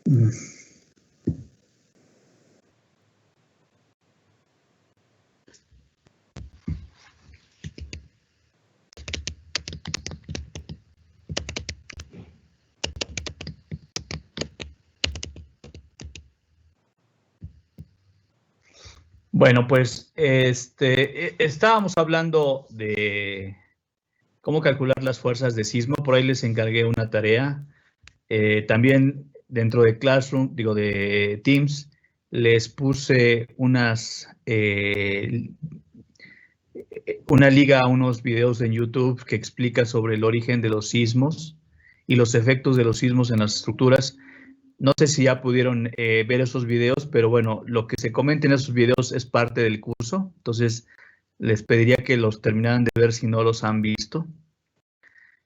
Bueno, pues estábamos hablando de cómo calcular las fuerzas de sismo. Por ahí les encargué una tarea. También dentro de Classroom, de Teams, les puse una liga a unos videos en YouTube que explica sobre el origen de los sismos y los efectos de los sismos en las estructuras. No sé si ya pudieron ver esos videos, pero bueno, lo que se comenta en esos videos es parte del curso. Entonces, les pediría que los terminaran de ver si no los han visto.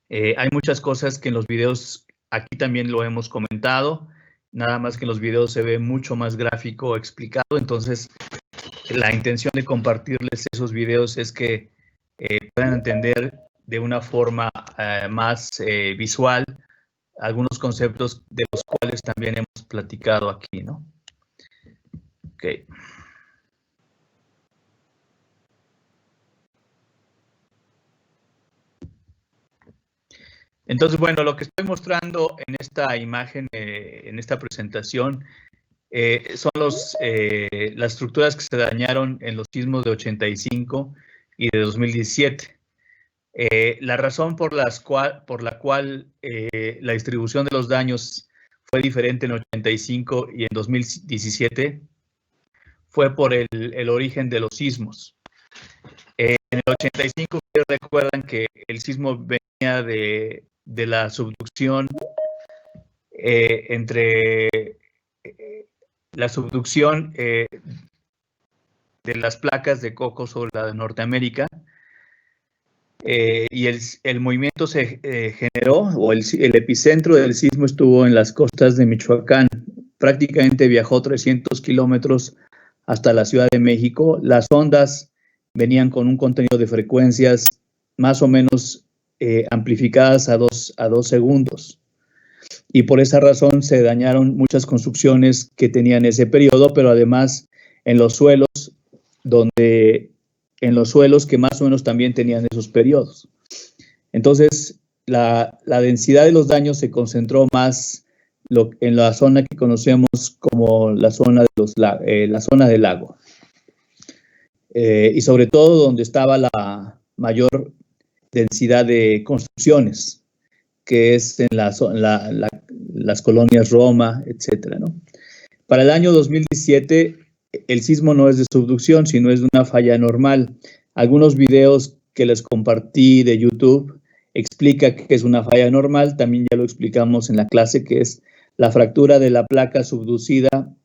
Hay muchas cosas que en los videos, aquí también lo hemos comentado, nada más que en los videos se ve mucho más gráfico explicado. Entonces, la intención de compartirles esos videos es que puedan entender de una forma más visual algunos conceptos de los cuales también hemos platicado aquí, ¿no? Ok. Entonces, bueno, lo que estoy mostrando en esta imagen, en esta presentación, son las estructuras que se dañaron en los sismos de 85 y de 2017. La razón por la cual la distribución de los daños fue diferente en 85 y en 2017 fue por el origen de los sismos. En el 85, ustedes recuerdan que el sismo venía de la subducción la subducción de las placas de coco sobre la de Norteamérica, y el movimiento se generó, o el epicentro del sismo estuvo en las costas de Michoacán. Prácticamente viajó 300 kilómetros hasta la Ciudad de México. Las ondas venían con un contenido de frecuencias más o menos amplificadas a 2 segundos. Y por esa razón se dañaron muchas construcciones que tenían ese periodo, pero además en los suelos que más o menos también tenían esos periodos. Entonces, la densidad de los daños se concentró más en la zona que conocemos como la zona del lago. Y sobre todo donde estaba la mayor densidad de construcciones, que es en las colonias Roma, etcétera, ¿no? Para el año 2017, el sismo no es de subducción, sino es de una falla normal. Algunos videos que les compartí de YouTube explica que es una falla normal. También ya lo explicamos en la clase, que es la fractura de la placa subducida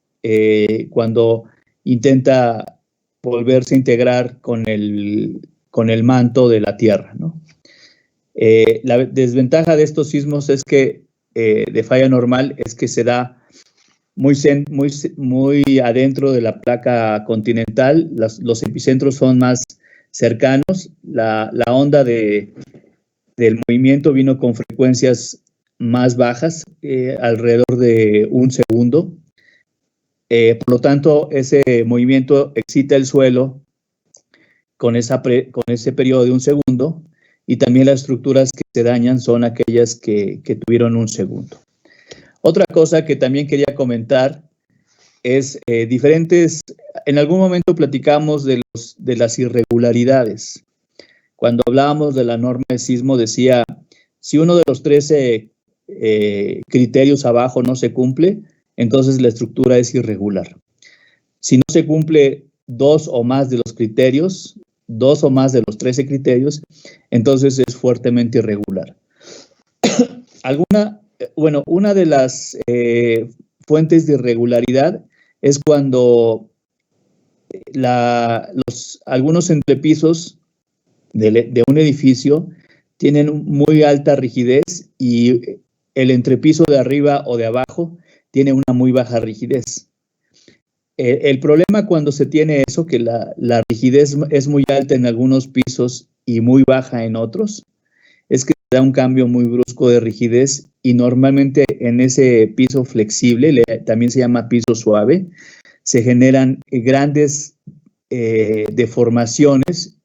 cuando intenta volverse a integrar con el manto de la Tierra, ¿no? La desventaja de estos sismos es que, de falla normal, es que se da muy adentro de la placa continental. Los epicentros son más cercanos. La onda del movimiento vino con frecuencias más bajas, alrededor de 1 segundo. Por lo tanto, ese movimiento excita el suelo con ese periodo de 1 segundo, y también las estructuras que se dañan son aquellas que tuvieron 1 segundo. Otra cosa que también quería comentar es en algún momento platicamos de las irregularidades. Cuando hablábamos de la norma de sismo, decía, si uno de los 13 criterios abajo no se cumple, entonces la estructura es irregular. Si no se cumple 2 o más de los criterios, 2 o más de los 13 criterios, entonces es fuertemente irregular. Una de las fuentes de irregularidad es cuando algunos entrepisos de un edificio tienen muy alta rigidez y el entrepiso de arriba o de abajo tiene una muy baja rigidez. El problema cuando se tiene eso, que la rigidez es muy alta en algunos pisos y muy baja en otros, es que da un cambio muy brusco de rigidez y normalmente en ese piso flexible, también se llama piso suave, se generan grandes deformaciones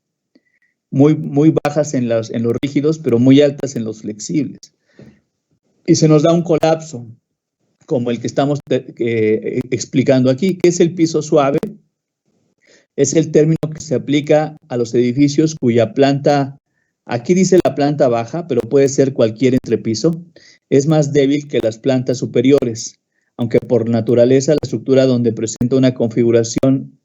muy bajas en los rígidos, pero muy altas en los flexibles. Y se nos da un colapso, como el que estamos explicando aquí. ¿Qué es el piso suave? Es el término que se aplica a los edificios cuya planta, aquí dice la planta baja, pero puede ser cualquier entrepiso, es más débil que las plantas superiores, aunque por naturaleza la estructura donde presenta una configuración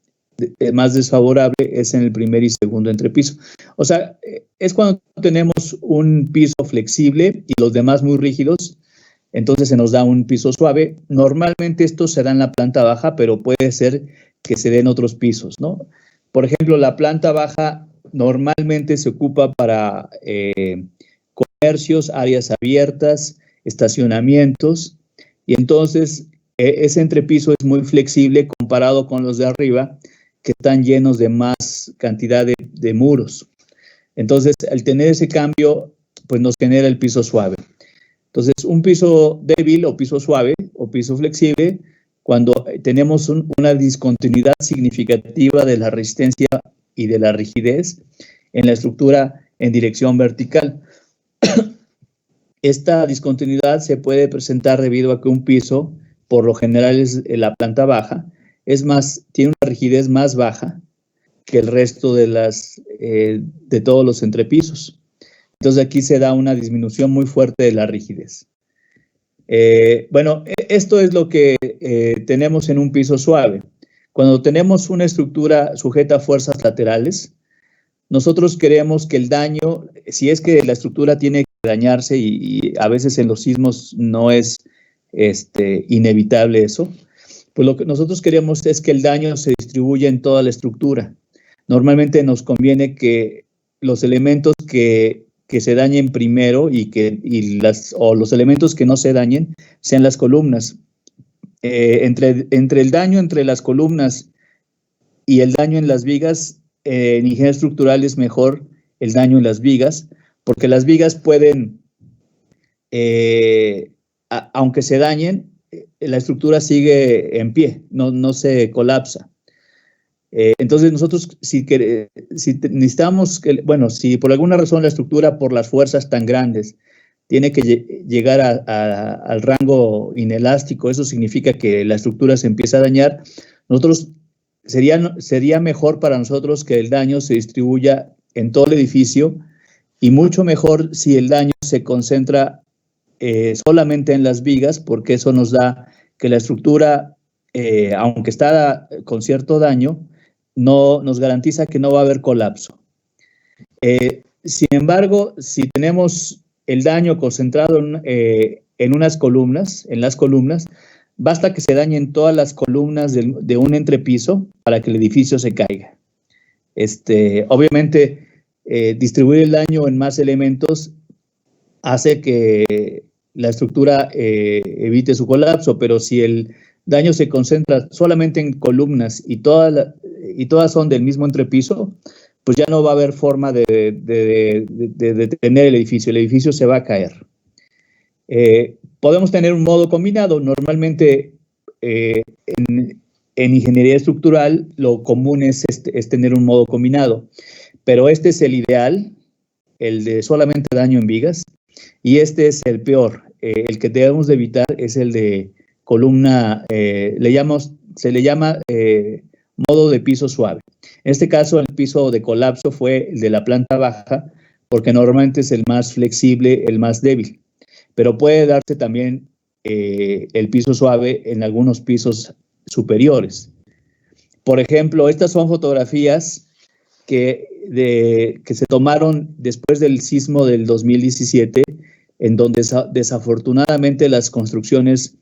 más desfavorable es en el primer y segundo entrepiso. O sea, es cuando tenemos un piso flexible y los demás muy rígidos, entonces se nos da un piso suave. Normalmente esto se da en la planta baja, pero puede ser que se den otros pisos, ¿no? Por ejemplo, la planta baja normalmente se ocupa para comercios, áreas abiertas, estacionamientos, y entonces ese entrepiso es muy flexible comparado con los de arriba, que están llenos de más cantidad de muros. Entonces, al tener ese cambio, pues nos genera el piso suave. Entonces, un piso débil o piso suave o piso flexible, cuando tenemos una discontinuidad significativa de la resistencia y de la rigidez en la estructura en dirección vertical. Esta discontinuidad se puede presentar debido a que un piso, por lo general es la planta baja, tiene una rigidez más baja que el resto de todos los entrepisos. Entonces aquí se da una disminución muy fuerte de la rigidez. Bueno, esto es lo que tenemos en un piso suave. Cuando tenemos una estructura sujeta a fuerzas laterales, nosotros queremos que el daño, si es que la estructura tiene que dañarse, y a veces en los sismos no es inevitable eso, pues lo que nosotros queremos es que el daño se distribuya en toda la estructura. Normalmente nos conviene que los elementos que se dañen primero o los elementos que no se dañen sean las columnas. Entre el daño entre las columnas y el daño en las vigas, en ingeniería estructural es mejor el daño en las vigas, porque las vigas pueden, aunque se dañen, la estructura sigue en pie, no se colapsa. Entonces nosotros si necesitamos, si por alguna razón la estructura por las fuerzas tan grandes tiene que llegar al rango inelástico, eso significa que la estructura se empieza a dañar, sería mejor para nosotros que el daño se distribuya en todo el edificio, y mucho mejor si el daño se concentra solamente en las vigas, porque eso nos da que la estructura, aunque está con cierto daño, no nos garantiza que no va a haber colapso. Sin embargo, si tenemos el daño concentrado en las columnas, basta que se dañen todas las columnas de un entrepiso para que el edificio se caiga. Obviamente, distribuir el daño en más elementos hace que la estructura evite su colapso, pero si el daño se concentra solamente en columnas y todas son del mismo entrepiso, pues ya no va a haber forma de detener el edificio se va a caer. Podemos tener un modo combinado. Normalmente en ingeniería estructural lo común es tener un modo combinado, pero este es el ideal, el de solamente daño en vigas, y este es el peor. El que debemos de evitar es el de columna, se le llama modo de piso suave. En este caso, el piso de colapso fue el de la planta baja, porque normalmente es el más flexible, el más débil, pero puede darse también el piso suave en algunos pisos superiores. Por ejemplo, estas son fotografías que se tomaron después del sismo del 2017, en donde desafortunadamente las construcciones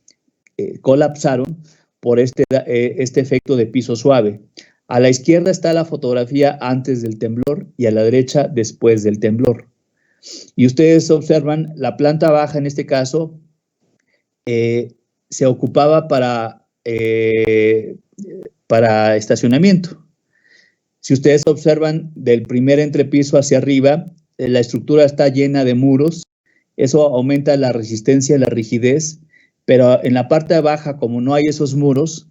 colapsaron por este efecto de piso suave. A la izquierda está la fotografía antes del temblor y a la derecha después del temblor. Y ustedes observan, la planta baja en este caso se ocupaba para estacionamiento. Si ustedes observan del primer entrepiso hacia arriba, la estructura está llena de muros Eso aumenta la resistencia y la rigidez, pero en la parte baja, como no hay esos muros,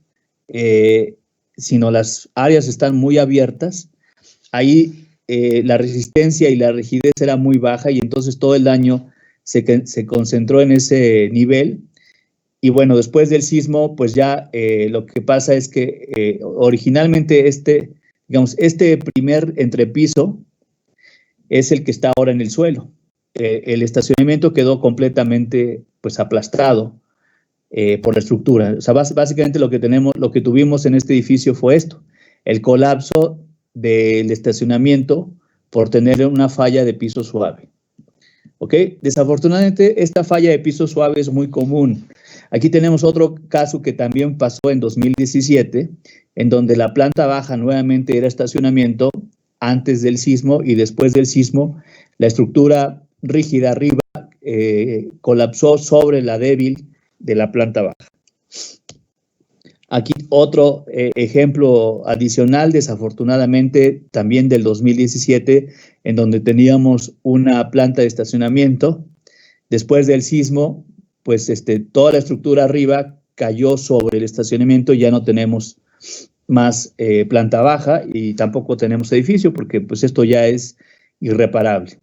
sino las áreas están muy abiertas, ahí la resistencia y la rigidez era muy baja y entonces todo el daño se concentró en ese nivel. Y bueno, después del sismo, pues ya lo que pasa es que originalmente este primer entrepiso es el que está ahora en el suelo. El estacionamiento quedó completamente pues aplastado por la estructura. O sea, básicamente lo que tuvimos en este edificio fue esto, el colapso del estacionamiento por tener una falla de piso suave. ¿Ok? Desafortunadamente, esta falla de piso suave es muy común. Aquí tenemos otro caso que también pasó en 2017, en donde la planta baja nuevamente era estacionamiento antes del sismo y después del sismo, la estructura rígida arriba colapsó sobre la débil de la planta baja. Aquí otro ejemplo adicional, desafortunadamente, también del 2017, en donde teníamos una planta de estacionamiento. Después del sismo, pues toda la estructura arriba cayó sobre el estacionamiento y ya no tenemos más planta baja y tampoco tenemos edificio porque pues esto ya es irreparable.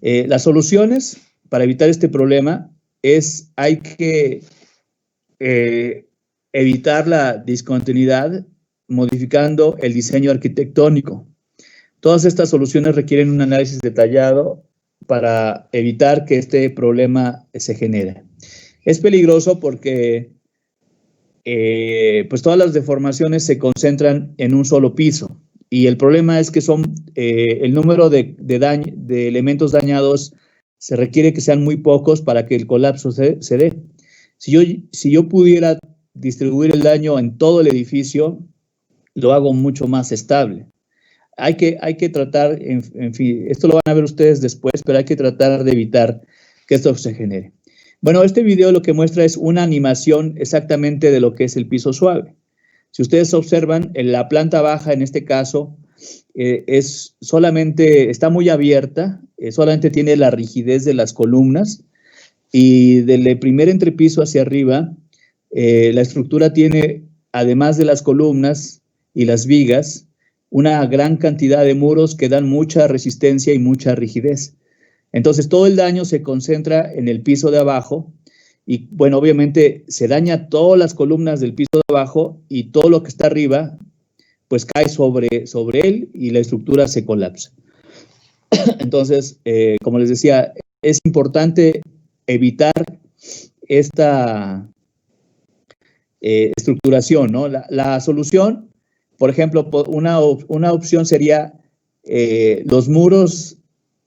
Las soluciones para evitar este problema hay que evitar la discontinuidad modificando el diseño arquitectónico. Todas estas soluciones requieren un análisis detallado para evitar que este problema se genere. Es peligroso porque pues todas las deformaciones se concentran en un solo piso y el problema es que el número de elementos dañados se requiere que sean muy pocos para que el colapso se dé. Si yo pudiera distribuir el daño en todo el edificio, lo hago mucho más estable. Hay que tratar, en fin, esto lo van a ver ustedes después, pero hay que tratar de evitar que esto se genere. Bueno, este video lo que muestra es una animación exactamente de lo que es el piso suave. Si ustedes observan, en la planta baja, en este caso, está muy abierta, solamente tiene la rigidez de las columnas, y del primer entrepiso hacia arriba, la estructura tiene, además de las columnas y las vigas, una gran cantidad de muros que dan mucha resistencia y mucha rigidez. Entonces, todo el daño se concentra en el piso de abajo y, bueno, obviamente se daña todas las columnas del piso de abajo y todo lo que está arriba, pues cae sobre él y la estructura se colapsa. Entonces, como les decía, es importante evitar esta estructuración, ¿no? La solución, por ejemplo, una opción sería los muros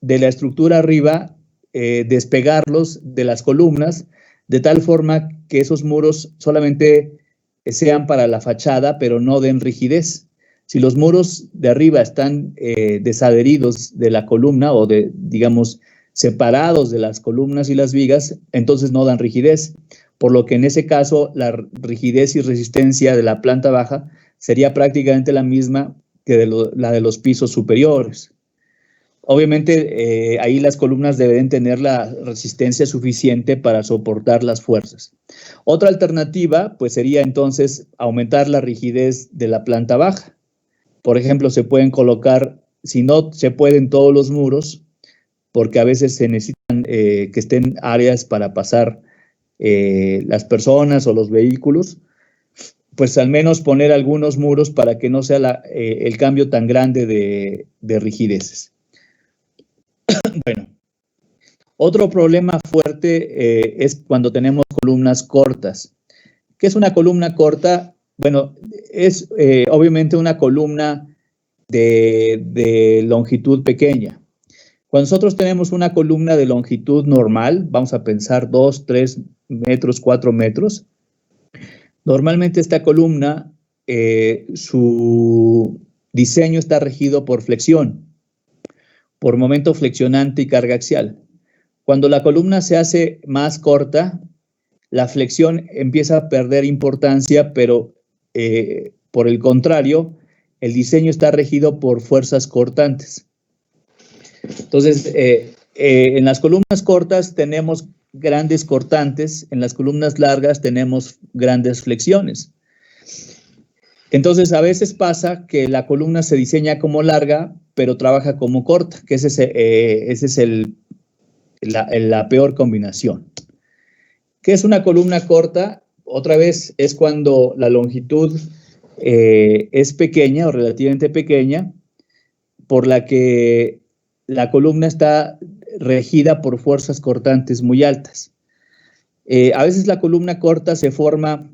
de la estructura arriba, despegarlos de las columnas, de tal forma que esos muros solamente sean para la fachada, pero no den rigidez. Si los muros de arriba están desadheridos de la columna o digamos, separados de las columnas y las vigas, entonces no dan rigidez. Por lo que en ese caso, la rigidez y resistencia de la planta baja sería prácticamente la misma que la de los pisos superiores. Obviamente, ahí las columnas deben tener la resistencia suficiente para soportar las fuerzas. Otra alternativa, pues sería entonces aumentar la rigidez de la planta baja. Por ejemplo, se pueden colocar, si no se pueden todos los muros, porque a veces se necesitan que estén áreas para pasar las personas o los vehículos, pues al menos poner algunos muros para que no sea el cambio tan grande de rigideces. Bueno, otro problema fuerte es cuando tenemos columnas cortas. ¿Qué es una columna corta? Bueno, es obviamente una columna de longitud pequeña. Cuando nosotros tenemos una columna de longitud normal, vamos a pensar 2, 3 metros, 4 metros, normalmente esta columna, su diseño está regido por flexión, por momento flexionante y carga axial. Cuando la columna se hace más corta, la flexión empieza a perder importancia, pero por el contrario, el diseño está regido por fuerzas cortantes. Entonces, En las columnas cortas tenemos grandes cortantes, en las columnas largas tenemos grandes flexiones. Entonces, a veces pasa que la columna se diseña como larga, pero trabaja como corta, que ese es la peor combinación. ¿Qué es una columna corta? Otra vez es cuando la longitud es pequeña o relativamente pequeña, por la que la columna está regida por fuerzas cortantes muy altas. A veces la columna corta se forma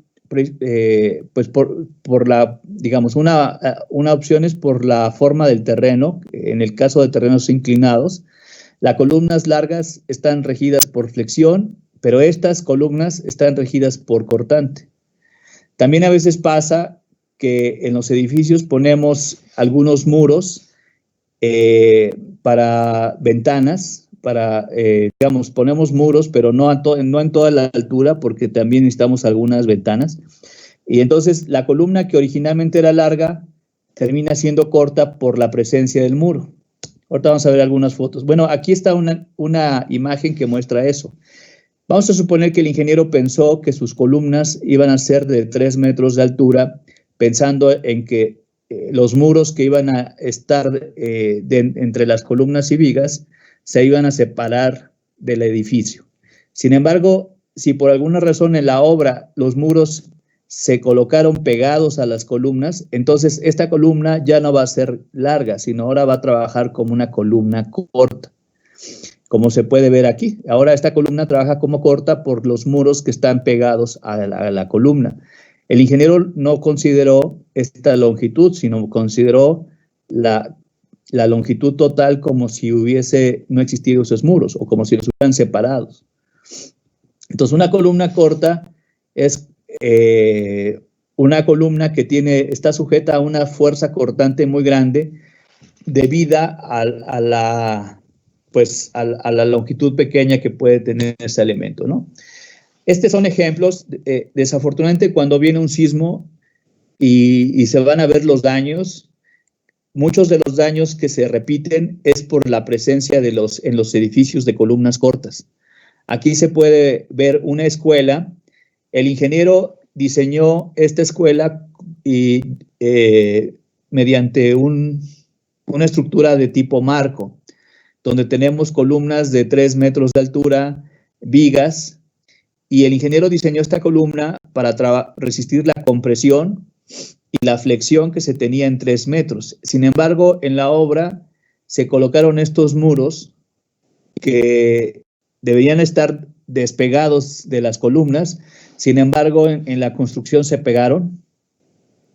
pues por la, digamos, una opción es por la forma del terreno, en el caso de terrenos inclinados. Las columnas largas están regidas por flexión, pero estas columnas están regidas por cortante. También a veces pasa que en los edificios ponemos algunos muros para ventanas, digamos, ponemos muros, pero no en toda la altura, porque también necesitamos algunas ventanas. Y entonces la columna que originalmente era larga termina siendo corta por la presencia del muro. Ahorita vamos a ver algunas fotos. Bueno, aquí está una imagen que muestra eso. Vamos a suponer que el ingeniero pensó que sus columnas iban a ser de 3 metros de altura, pensando en que los muros que iban a estar entre las columnas y vigas se iban a separar del edificio. Sin embargo, si por alguna razón en la obra los muros se colocaron pegados a las columnas, entonces esta columna ya no va a ser larga, sino ahora va a trabajar como una columna corta, como se puede ver aquí. Ahora esta columna trabaja como corta por los muros que están pegados a la columna. El ingeniero no consideró esta longitud, sino consideró la longitud total como si no existido esos muros o como si los hubieran separados. Entonces, una columna corta es una columna que está sujeta a una fuerza cortante muy grande debida a la longitud pequeña que puede tener ese elemento, ¿no? Estos son ejemplos. Desafortunadamente, cuando viene un sismo y se van a ver los daños, muchos de los daños que se repiten es por la presencia en los edificios de columnas cortas. Aquí se puede ver una escuela. El ingeniero diseñó esta escuela mediante una estructura de tipo marco, donde tenemos columnas de 3 metros de altura, vigas, y el ingeniero diseñó esta columna para resistir la compresión y la flexión que se tenía en 3 metros. Sin embargo, en la obra se colocaron estos muros que deberían estar despegados de las columnas. Sin embargo, en la construcción se pegaron,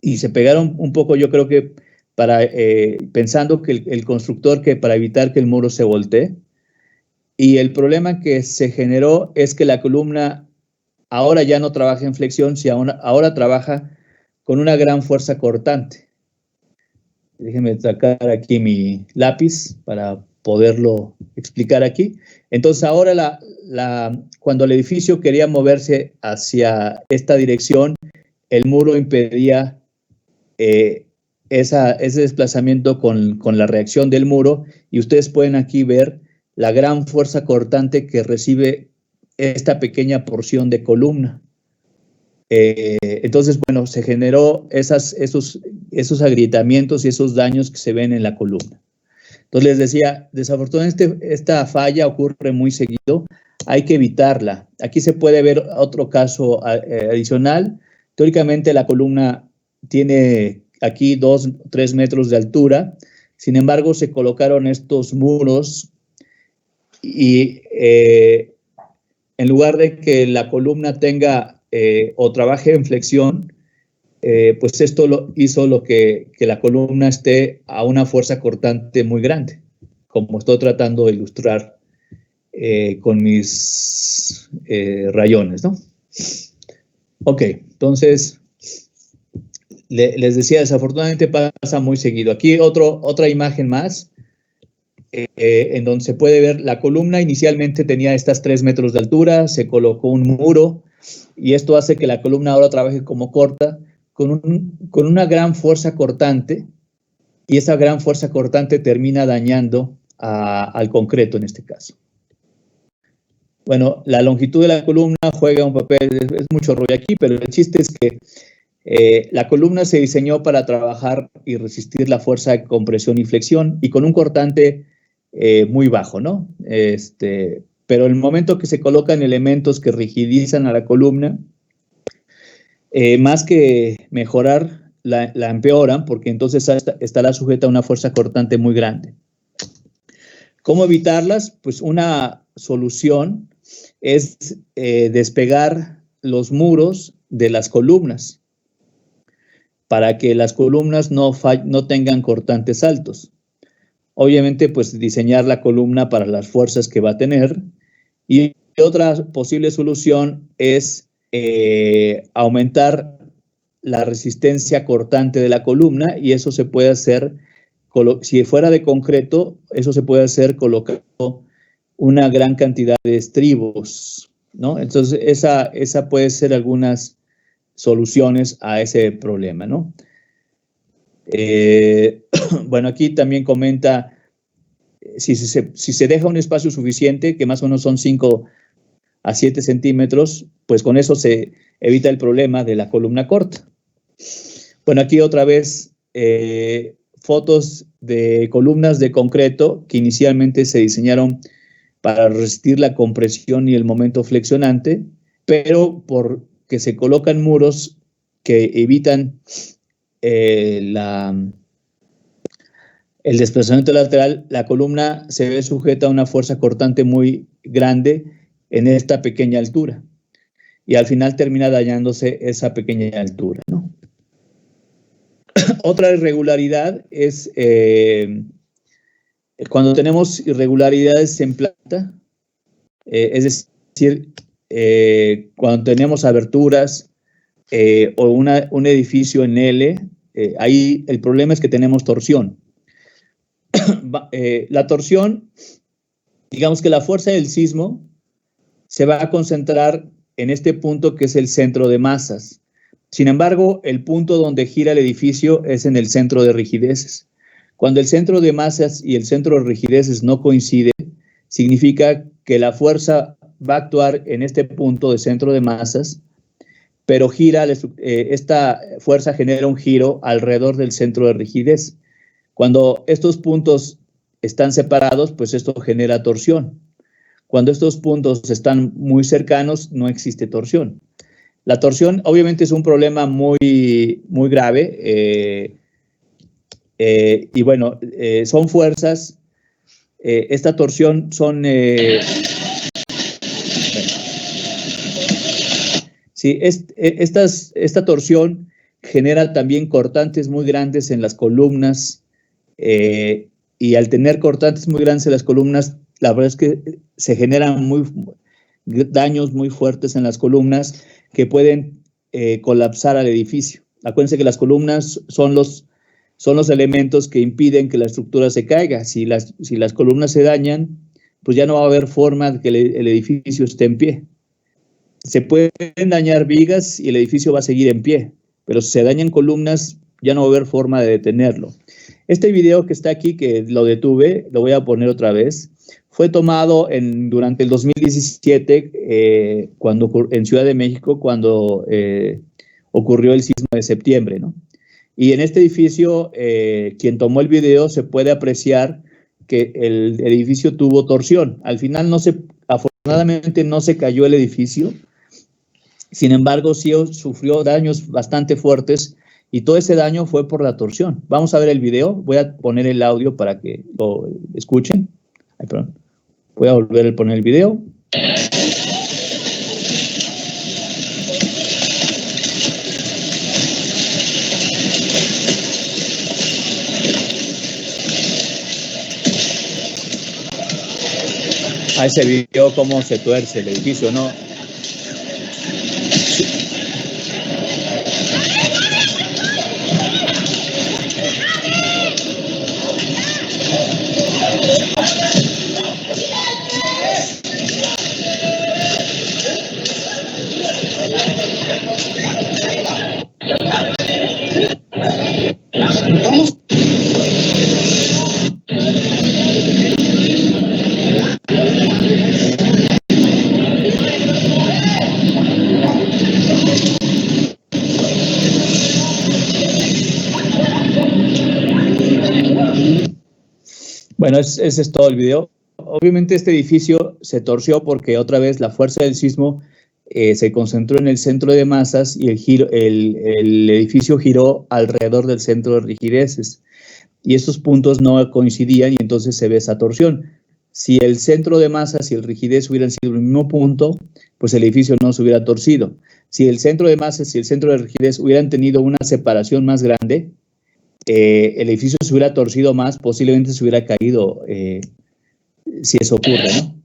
y se pegaron un poco, yo creo que pensando que el constructor, que para evitar que el muro se voltee. Y el problema que se generó es que la columna ahora ya no trabaja en flexión, sino ahora trabaja con una gran fuerza cortante. Déjenme sacar aquí mi lápiz para poderlo explicar aquí. Entonces ahora cuando el edificio quería moverse hacia esta dirección, el muro impedía ese desplazamiento con la reacción del muro, y ustedes pueden aquí ver la gran fuerza cortante que recibe esta pequeña porción de columna. Entonces, bueno, se generó esos agrietamientos y esos daños que se ven en la columna. Entonces, les decía, desafortunadamente esta falla ocurre muy seguido, hay que evitarla. Aquí se puede ver otro caso adicional. Teóricamente la columna tiene aquí 2 o 3 metros de altura, sin embargo se colocaron estos muros y en lugar de que la columna tenga o trabaje en flexión, pues esto hizo que la columna esté a una fuerza cortante muy grande, como estoy tratando de ilustrar con mis rayones, ¿no? Ok, entonces les decía, desafortunadamente pasa muy seguido. Aquí otra imagen más, en donde se puede ver la columna. Inicialmente tenía estas 3 metros de altura, se colocó un muro, y esto hace que la columna ahora trabaje como corta, con una gran fuerza cortante, y esa gran fuerza cortante termina dañando al concreto en este caso. Bueno, la longitud de la columna juega un papel, es mucho rollo aquí, pero el chiste es que la columna se diseñó para trabajar y resistir la fuerza de compresión y flexión y con un cortante muy bajo, ¿no? Pero en el momento que se colocan elementos que rigidizan a la columna, más que mejorar, la empeoran porque entonces estará sujeta a una fuerza cortante muy grande. ¿Cómo evitarlas? Pues una solución es despegar los muros de las columnas para que las columnas no tengan cortantes altos. Obviamente, pues diseñar la columna para las fuerzas que va a tener. Y otra posible solución es aumentar la resistencia cortante de la columna y eso se puede hacer, si fuera de concreto, eso se puede hacer colocando una gran cantidad de estribos, ¿no? Entonces, esa puede ser algunas soluciones a ese problema, ¿no? Bueno, aquí también comenta, si se deja un espacio suficiente, que más o menos son 5 a 7 centímetros, pues con eso se evita el problema de la columna corta. Bueno, aquí otra vez fotos de columnas de concreto que inicialmente se diseñaron para resistir la compresión y el momento flexionante, pero porque se colocan muros que evitan el desplazamiento lateral, la columna se ve sujeta a una fuerza cortante muy grande en esta pequeña altura y al final termina dañándose esa pequeña altura, ¿no? Otra irregularidad es cuando tenemos irregularidades en planta, es decir, cuando tenemos aberturas o un edificio en L, ahí el problema es que tenemos torsión. La torsión, digamos que la fuerza del sismo se va a concentrar en este punto que es el centro de masas. Sin embargo, el punto donde gira el edificio es en el centro de rigideces. Cuando el centro de masas y el centro de rigideces no coinciden, significa que la fuerza va a actuar en este punto de centro de masas, pero esta fuerza genera un giro alrededor del centro de rigidez. Cuando estos puntos están separados, pues esto genera torsión. Cuando estos puntos están muy cercanos, no existe torsión. La torsión obviamente es un problema muy, muy grave y bueno, son fuerzas, esta torsión son... sí, esta torsión genera también cortantes muy grandes en las columnas y al tener cortantes muy grandes en las columnas, la verdad es que se generan daños muy fuertes en las columnas que pueden colapsar al edificio. Acuérdense que las columnas son los elementos que impiden que la estructura se caiga. Si las columnas se dañan, pues ya no va a haber forma de que el edificio esté en pie. Se pueden dañar vigas y el edificio va a seguir en pie, pero si se dañan columnas, ya no va a haber forma de detenerlo. Este video que está aquí, que lo detuve, lo voy a poner otra vez, fue tomado durante el 2017 en Ciudad de México, cuando ocurrió el sismo de septiembre, ¿no? Y en este edificio, quien tomó el video se puede apreciar que el edificio tuvo torsión. Al final, afortunadamente, no se cayó el edificio. Sin embargo, sí sufrió daños bastante fuertes y todo ese daño fue por la torsión. Vamos a ver el video. Voy a poner el audio para que lo escuchen. Ay, perdón. Voy a volver a poner el video. Ahí se vio cómo se tuerce el edificio, ¿no? Bueno, ese es todo el video. Obviamente este edificio se torció porque otra vez la fuerza del sismo se concentró en el centro de masas y el edificio giró alrededor del centro de rigideces. Y estos puntos no coincidían y entonces se ve esa torsión. Si el centro de masas y el rigidez hubieran sido el mismo punto, pues el edificio no se hubiera torcido. Si el centro de masas y el centro de rigidez hubieran tenido una separación más grande, el edificio se hubiera torcido más, posiblemente se hubiera caído, si eso ocurre, ¿no?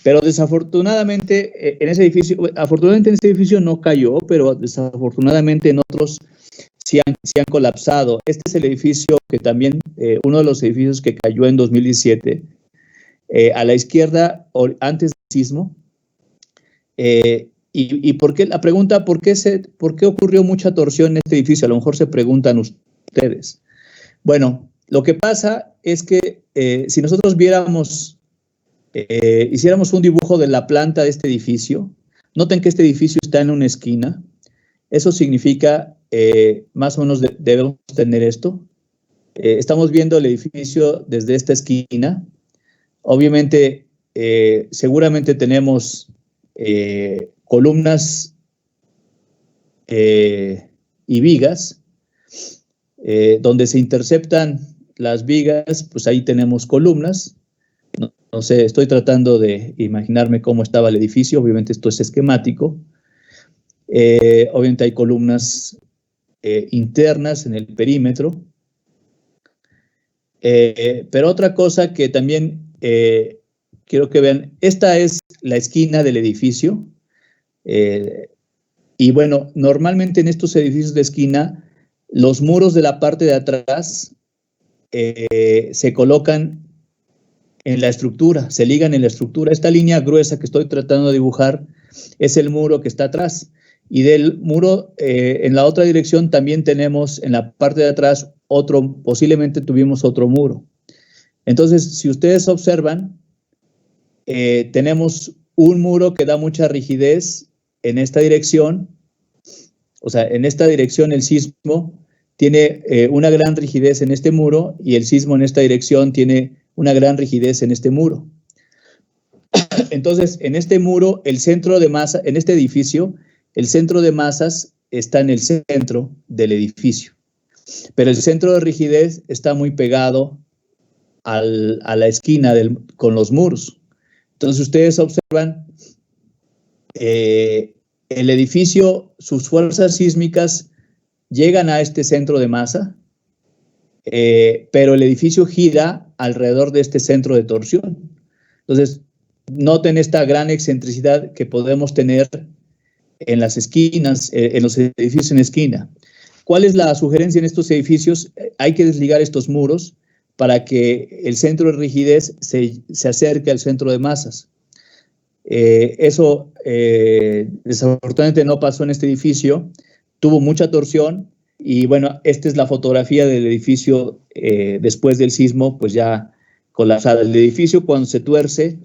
Pero desafortunadamente en ese edificio no cayó, pero desafortunadamente en otros sí han colapsado. Este es el edificio que también, uno de los edificios que cayó en 2017, a la izquierda, antes del sismo. ¿Y por qué? La pregunta, ¿por qué ocurrió mucha torsión en este edificio? A lo mejor se preguntan ustedes. Bueno, lo que pasa es que si nosotros hiciéramos un dibujo de la planta de este edificio, noten que este edificio está en una esquina. Eso significa, más o menos debemos tener esto. Estamos viendo el edificio desde esta esquina. Obviamente, seguramente tenemos columnas y vigas, donde se interceptan las vigas, pues ahí tenemos columnas. No sé, estoy tratando de imaginarme cómo estaba el edificio. Obviamente esto es esquemático. Obviamente hay columnas internas en el perímetro. Pero otra cosa que también quiero que vean, esta es la esquina del edificio. Y bueno, normalmente en estos edificios de esquina, los muros de la parte de atrás se colocan en la estructura, se ligan en la estructura. Esta línea gruesa que estoy tratando de dibujar es el muro que está atrás. Y del muro, en la otra dirección, también tenemos en la parte de atrás posiblemente tuvimos otro muro. Entonces, si ustedes observan, tenemos un muro que da mucha rigidez en esta dirección. O sea, en esta dirección el sismo tiene una gran rigidez en este muro y el sismo en esta dirección tiene una gran rigidez en este muro. Entonces, en este muro, el centro de masa, en este edificio, el centro de masas está en el centro del edificio, pero el centro de rigidez está muy pegado a la esquina con los muros. Entonces, ustedes observan, el edificio, sus fuerzas sísmicas llegan a este centro de masa, pero el edificio gira alrededor de este centro de torsión. Entonces, noten esta gran excentricidad que podemos tener en las esquinas, en los edificios en esquina. ¿Cuál es la sugerencia en estos edificios? Hay que desligar estos muros para que el centro de rigidez se acerque al centro de masas. Eso desafortunadamente no pasó en este edificio, tuvo mucha torsión y bueno, esta es la fotografía del edificio después del sismo, pues ya colapsada. El edificio cuando se tuerce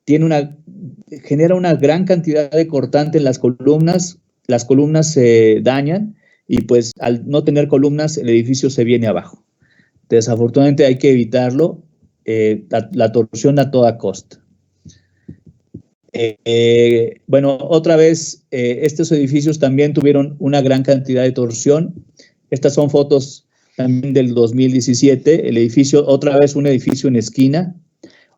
genera una gran cantidad de cortante en las columnas se dañan y pues al no tener columnas el edificio se viene abajo. Desafortunadamente hay que evitarlo, la torsión a toda costa. Bueno, otra vez, estos edificios también tuvieron una gran cantidad de torsión. Estas son fotos también del 2017. El edificio, otra vez un edificio en esquina,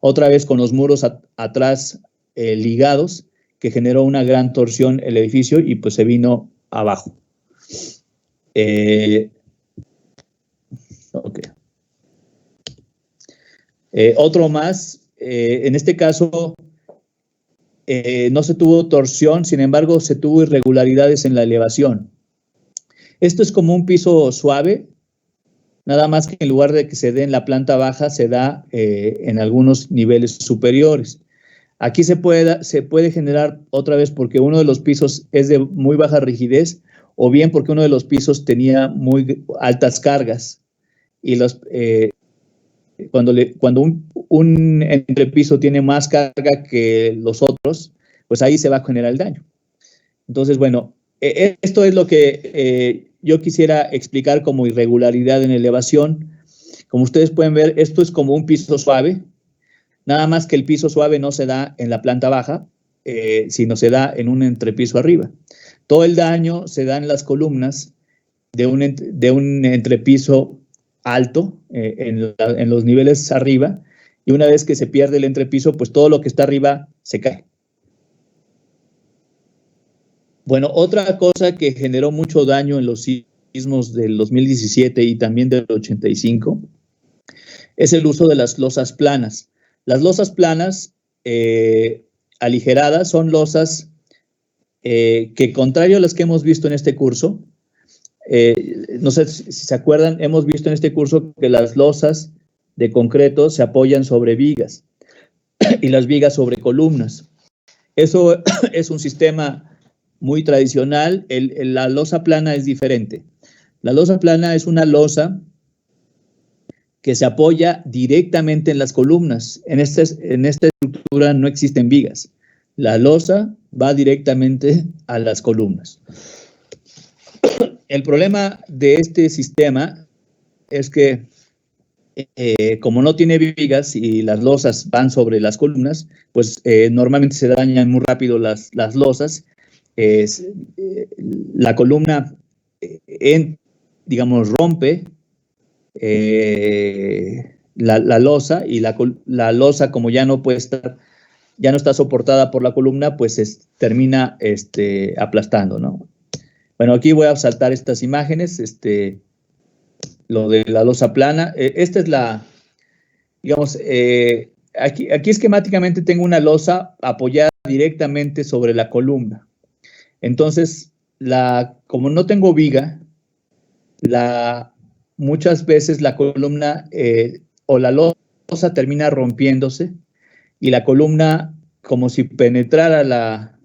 otra vez con los muros atrás ligados, que generó una gran torsión el edificio y pues se vino abajo. Okay. Otro más, en este caso no se tuvo torsión, sin embargo se tuvo irregularidades en la elevación. Esto es como un piso suave, nada más que en lugar de que se dé en la planta baja, se da en algunos niveles superiores. Aquí se puede generar otra vez porque uno de los pisos es de muy baja rigidez o bien porque uno de los pisos tenía muy altas cargas y cuando un entrepiso tiene más carga que los otros, pues ahí se va a generar el daño. Entonces, bueno, esto es lo que yo quisiera explicar como irregularidad en elevación. Como ustedes pueden ver, esto es como un piso suave, nada más que el piso suave no se da en la planta baja, sino se da en un entrepiso arriba. Todo el daño se da en las columnas de un entrepiso alto, en los niveles arriba, y una vez que se pierde el entrepiso, pues todo lo que está arriba se cae. Bueno, otra cosa que generó mucho daño en los sismos del 2017 y también del 85 es el uso de las losas planas. Las losas planas aligeradas son losas que, contrario a las que hemos visto en este curso, no sé si se acuerdan, hemos visto en este curso que las losas de concreto se apoyan sobre vigas y las vigas sobre columnas. Eso es un sistema muy tradicional. La losa plana es diferente. La losa plana es una losa que se apoya directamente en las columnas. En esta estructura no existen vigas. La losa va directamente a las columnas. El problema de este sistema es que como no tiene vigas y las losas van sobre las columnas, pues normalmente se dañan muy rápido las losas. La columna, digamos, rompe la losa, y la losa, como ya no puede estar, ya no está soportada por la columna, pues termina aplastando, ¿no? Bueno, aquí voy a saltar estas imágenes, lo de la losa plana. Esta es digamos, aquí esquemáticamente tengo una losa apoyada directamente sobre la columna. Entonces, como no tengo viga, muchas veces la columna o la losa termina rompiéndose, y la columna, como si penetrara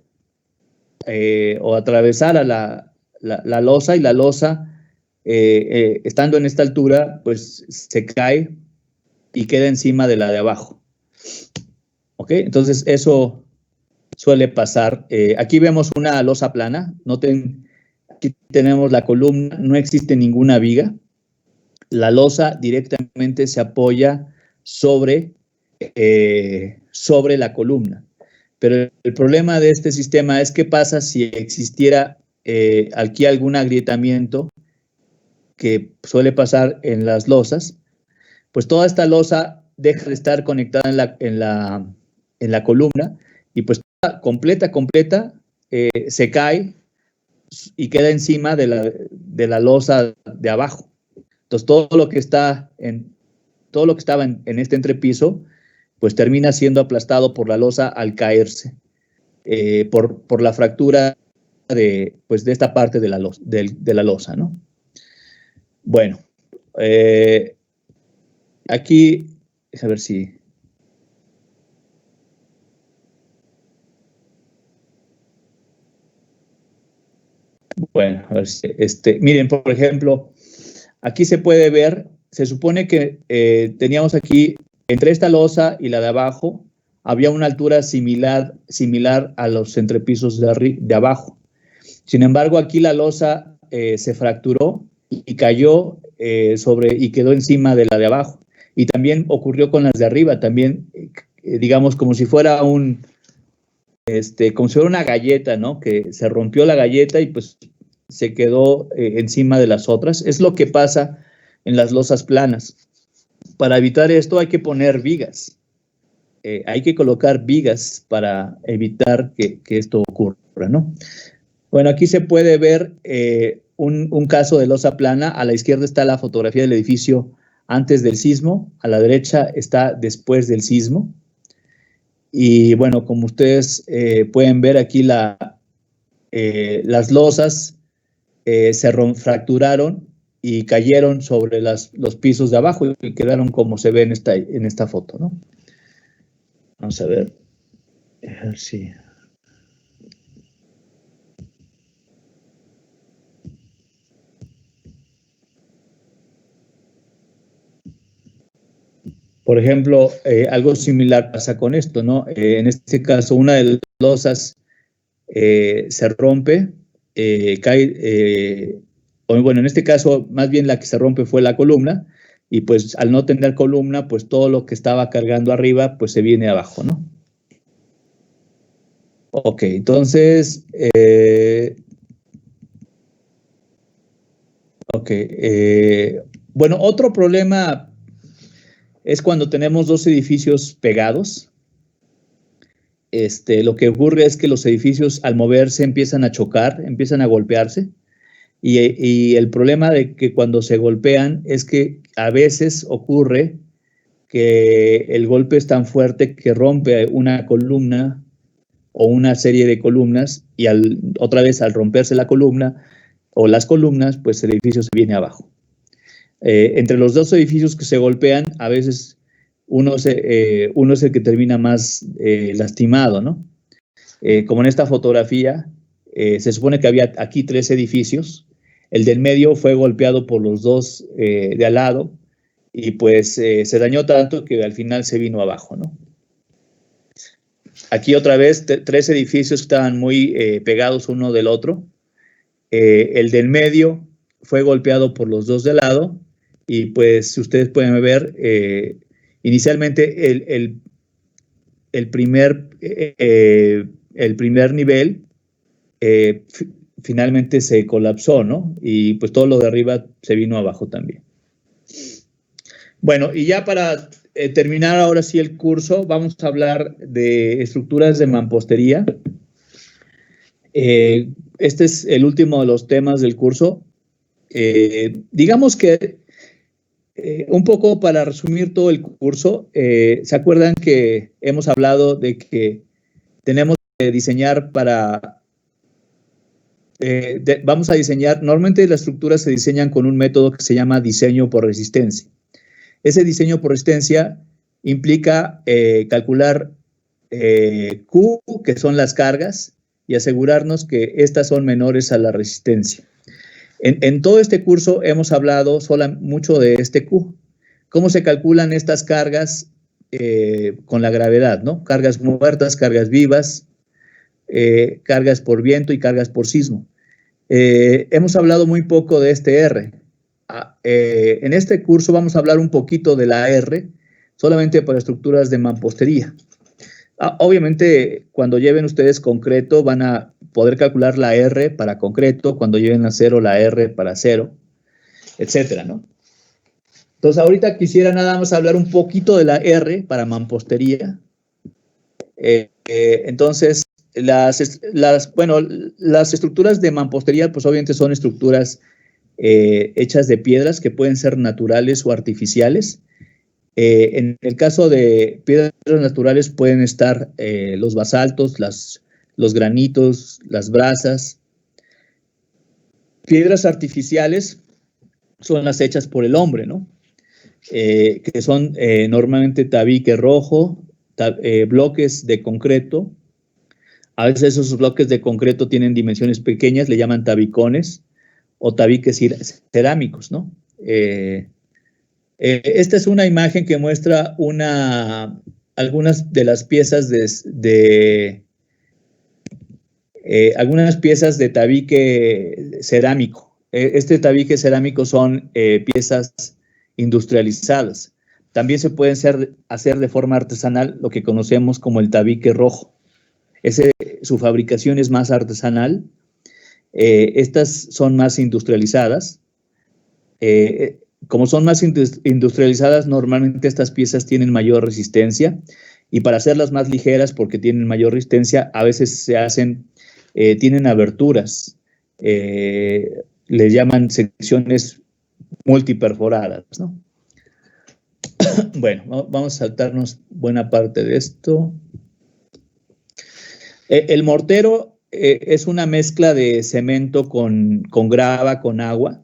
o atravesara la losa, y la losa, estando en esta altura, pues se cae y queda encima de la de abajo. ¿Ok? Entonces, eso suele pasar. Aquí vemos una losa plana. Noten, aquí tenemos la columna, no existe ninguna viga. La losa directamente se apoya sobre la columna. Pero el problema de este sistema es qué pasa si existiera aquí algún agrietamiento, que suele pasar en las losas. Pues toda esta losa deja de estar conectada en la columna, y pues completa, se cae y queda encima de la losa de abajo. Entonces todo lo que estaba en este entrepiso, pues termina siendo aplastado por la losa al caerse, por la fractura de esta parte de la losa, ¿no? Bueno, aquí, a ver si... Bueno, a ver si, miren, por ejemplo, aquí se puede ver, se supone que teníamos aquí, entre esta losa y la de abajo, había una altura similar a los entrepisos de abajo. Sin embargo, aquí la losa se fracturó y cayó y quedó encima de la de abajo. Y también ocurrió con las de arriba, también, digamos, como si fuera una galleta, ¿no? Que se rompió la galleta y pues se quedó encima de las otras. Es lo que pasa en las losas planas. Para evitar esto hay que poner vigas. Hay que colocar vigas para evitar que esto ocurra, ¿no? Bueno, aquí se puede ver un caso de losa plana. A la izquierda está la fotografía del edificio antes del sismo, a la derecha está después del sismo. Y bueno, como ustedes pueden ver aquí, las losas se fracturaron y cayeron sobre los pisos de abajo y quedaron como se ve en esta foto, ¿no? Vamos a ver si... Por ejemplo, algo similar pasa con esto, ¿no? En este caso, una de las losas se rompe, cae, bueno, en este caso, más bien la que se rompe fue la columna, y pues al no tener columna, pues todo lo que estaba cargando arriba, pues se viene abajo, ¿no? Ok, entonces, bueno, otro problema es cuando tenemos dos edificios pegados. Lo que ocurre es que los edificios al moverse empiezan a chocar, empiezan a golpearse, y el problema de que cuando se golpean es que a veces ocurre que el golpe es tan fuerte que rompe una columna o una serie de columnas, y otra vez al romperse la columna o las columnas, pues el edificio se viene abajo. Entre los dos edificios que se golpean, a veces uno es el que termina más lastimado, ¿no? Como en esta fotografía, se supone que había aquí 3 edificios. El del medio fue golpeado por los dos de al lado, y pues se dañó tanto que al final se vino abajo, ¿no? Aquí otra vez 3 edificios estaban muy pegados uno del otro. El del medio fue golpeado por los dos de lado, y pues si ustedes pueden ver, inicialmente el primer nivel finalmente se colapsó, ¿no? Y pues todo lo de arriba se vino abajo también. Bueno, y ya para terminar ahora sí el curso, vamos a hablar de estructuras de mampostería. Este es el último de los temas del curso. Digamos que un poco para resumir todo el curso, ¿se acuerdan que hemos hablado de que tenemos que diseñar vamos a diseñar, normalmente las estructuras se diseñan con un método que se llama diseño por resistencia. Ese diseño por resistencia implica calcular Q, que son las cargas, y asegurarnos que estas son menores a la resistencia. En todo este curso hemos hablado mucho de este Q. ¿Cómo se calculan estas cargas con la gravedad, ¿no? Cargas muertas, cargas vivas, cargas por viento y cargas por sismo. Hemos hablado muy poco de este R. En este curso vamos a hablar un poquito de la R, solamente para estructuras de mampostería. Obviamente, cuando lleven ustedes concreto, van a poder calcular la R para concreto, cuando lleven acero, la R para acero, etcétera, ¿no? Entonces, ahorita quisiera nada más hablar un poquito de la R para mampostería. Entonces, las estructuras de mampostería, pues obviamente son estructuras hechas de piedras que pueden ser naturales o artificiales. En el caso de piedras naturales pueden estar los basaltos, los granitos, las brasas. Piedras artificiales son las hechas por el hombre, ¿no? Que son normalmente tabique rojo, bloques de concreto. A veces esos bloques de concreto tienen dimensiones pequeñas, le llaman tabicones o tabiques cerámicos, ¿no? Esta es una imagen que muestra algunas de las piezas algunas piezas de tabique cerámico. Este tabique cerámico son piezas industrializadas. También se pueden hacer de forma artesanal lo que conocemos como el tabique rojo. Su fabricación es más artesanal. Estas son más industrializadas. Como son más industrializadas, normalmente estas piezas tienen mayor resistencia, y para hacerlas más ligeras, porque tienen mayor resistencia, a veces tienen aberturas, le llaman secciones multiperforadas, ¿no? Bueno, vamos a saltarnos buena parte de esto. El mortero es una mezcla de cemento con grava, con agua,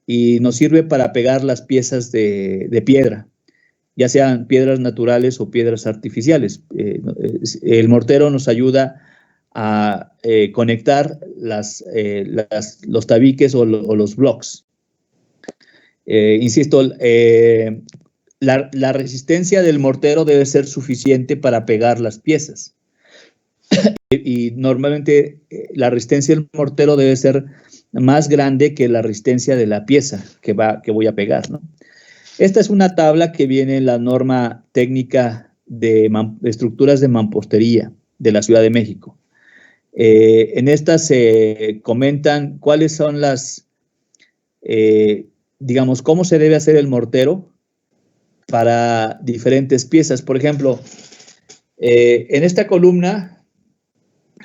y nos sirve para pegar las piezas de piedra, ya sean piedras naturales o piedras artificiales. El mortero nos ayuda a conectar los tabiques o los blocks. Insisto, la resistencia del mortero debe ser suficiente para pegar las piezas. Y normalmente la resistencia del mortero debe ser más grande que la resistencia de la pieza que voy a pegar, ¿no? Esta es una tabla que viene en la norma técnica de estructuras de mampostería de la Ciudad de México. En esta se comentan cuáles son las, digamos, cómo se debe hacer el mortero para diferentes piezas. Por ejemplo, en esta columna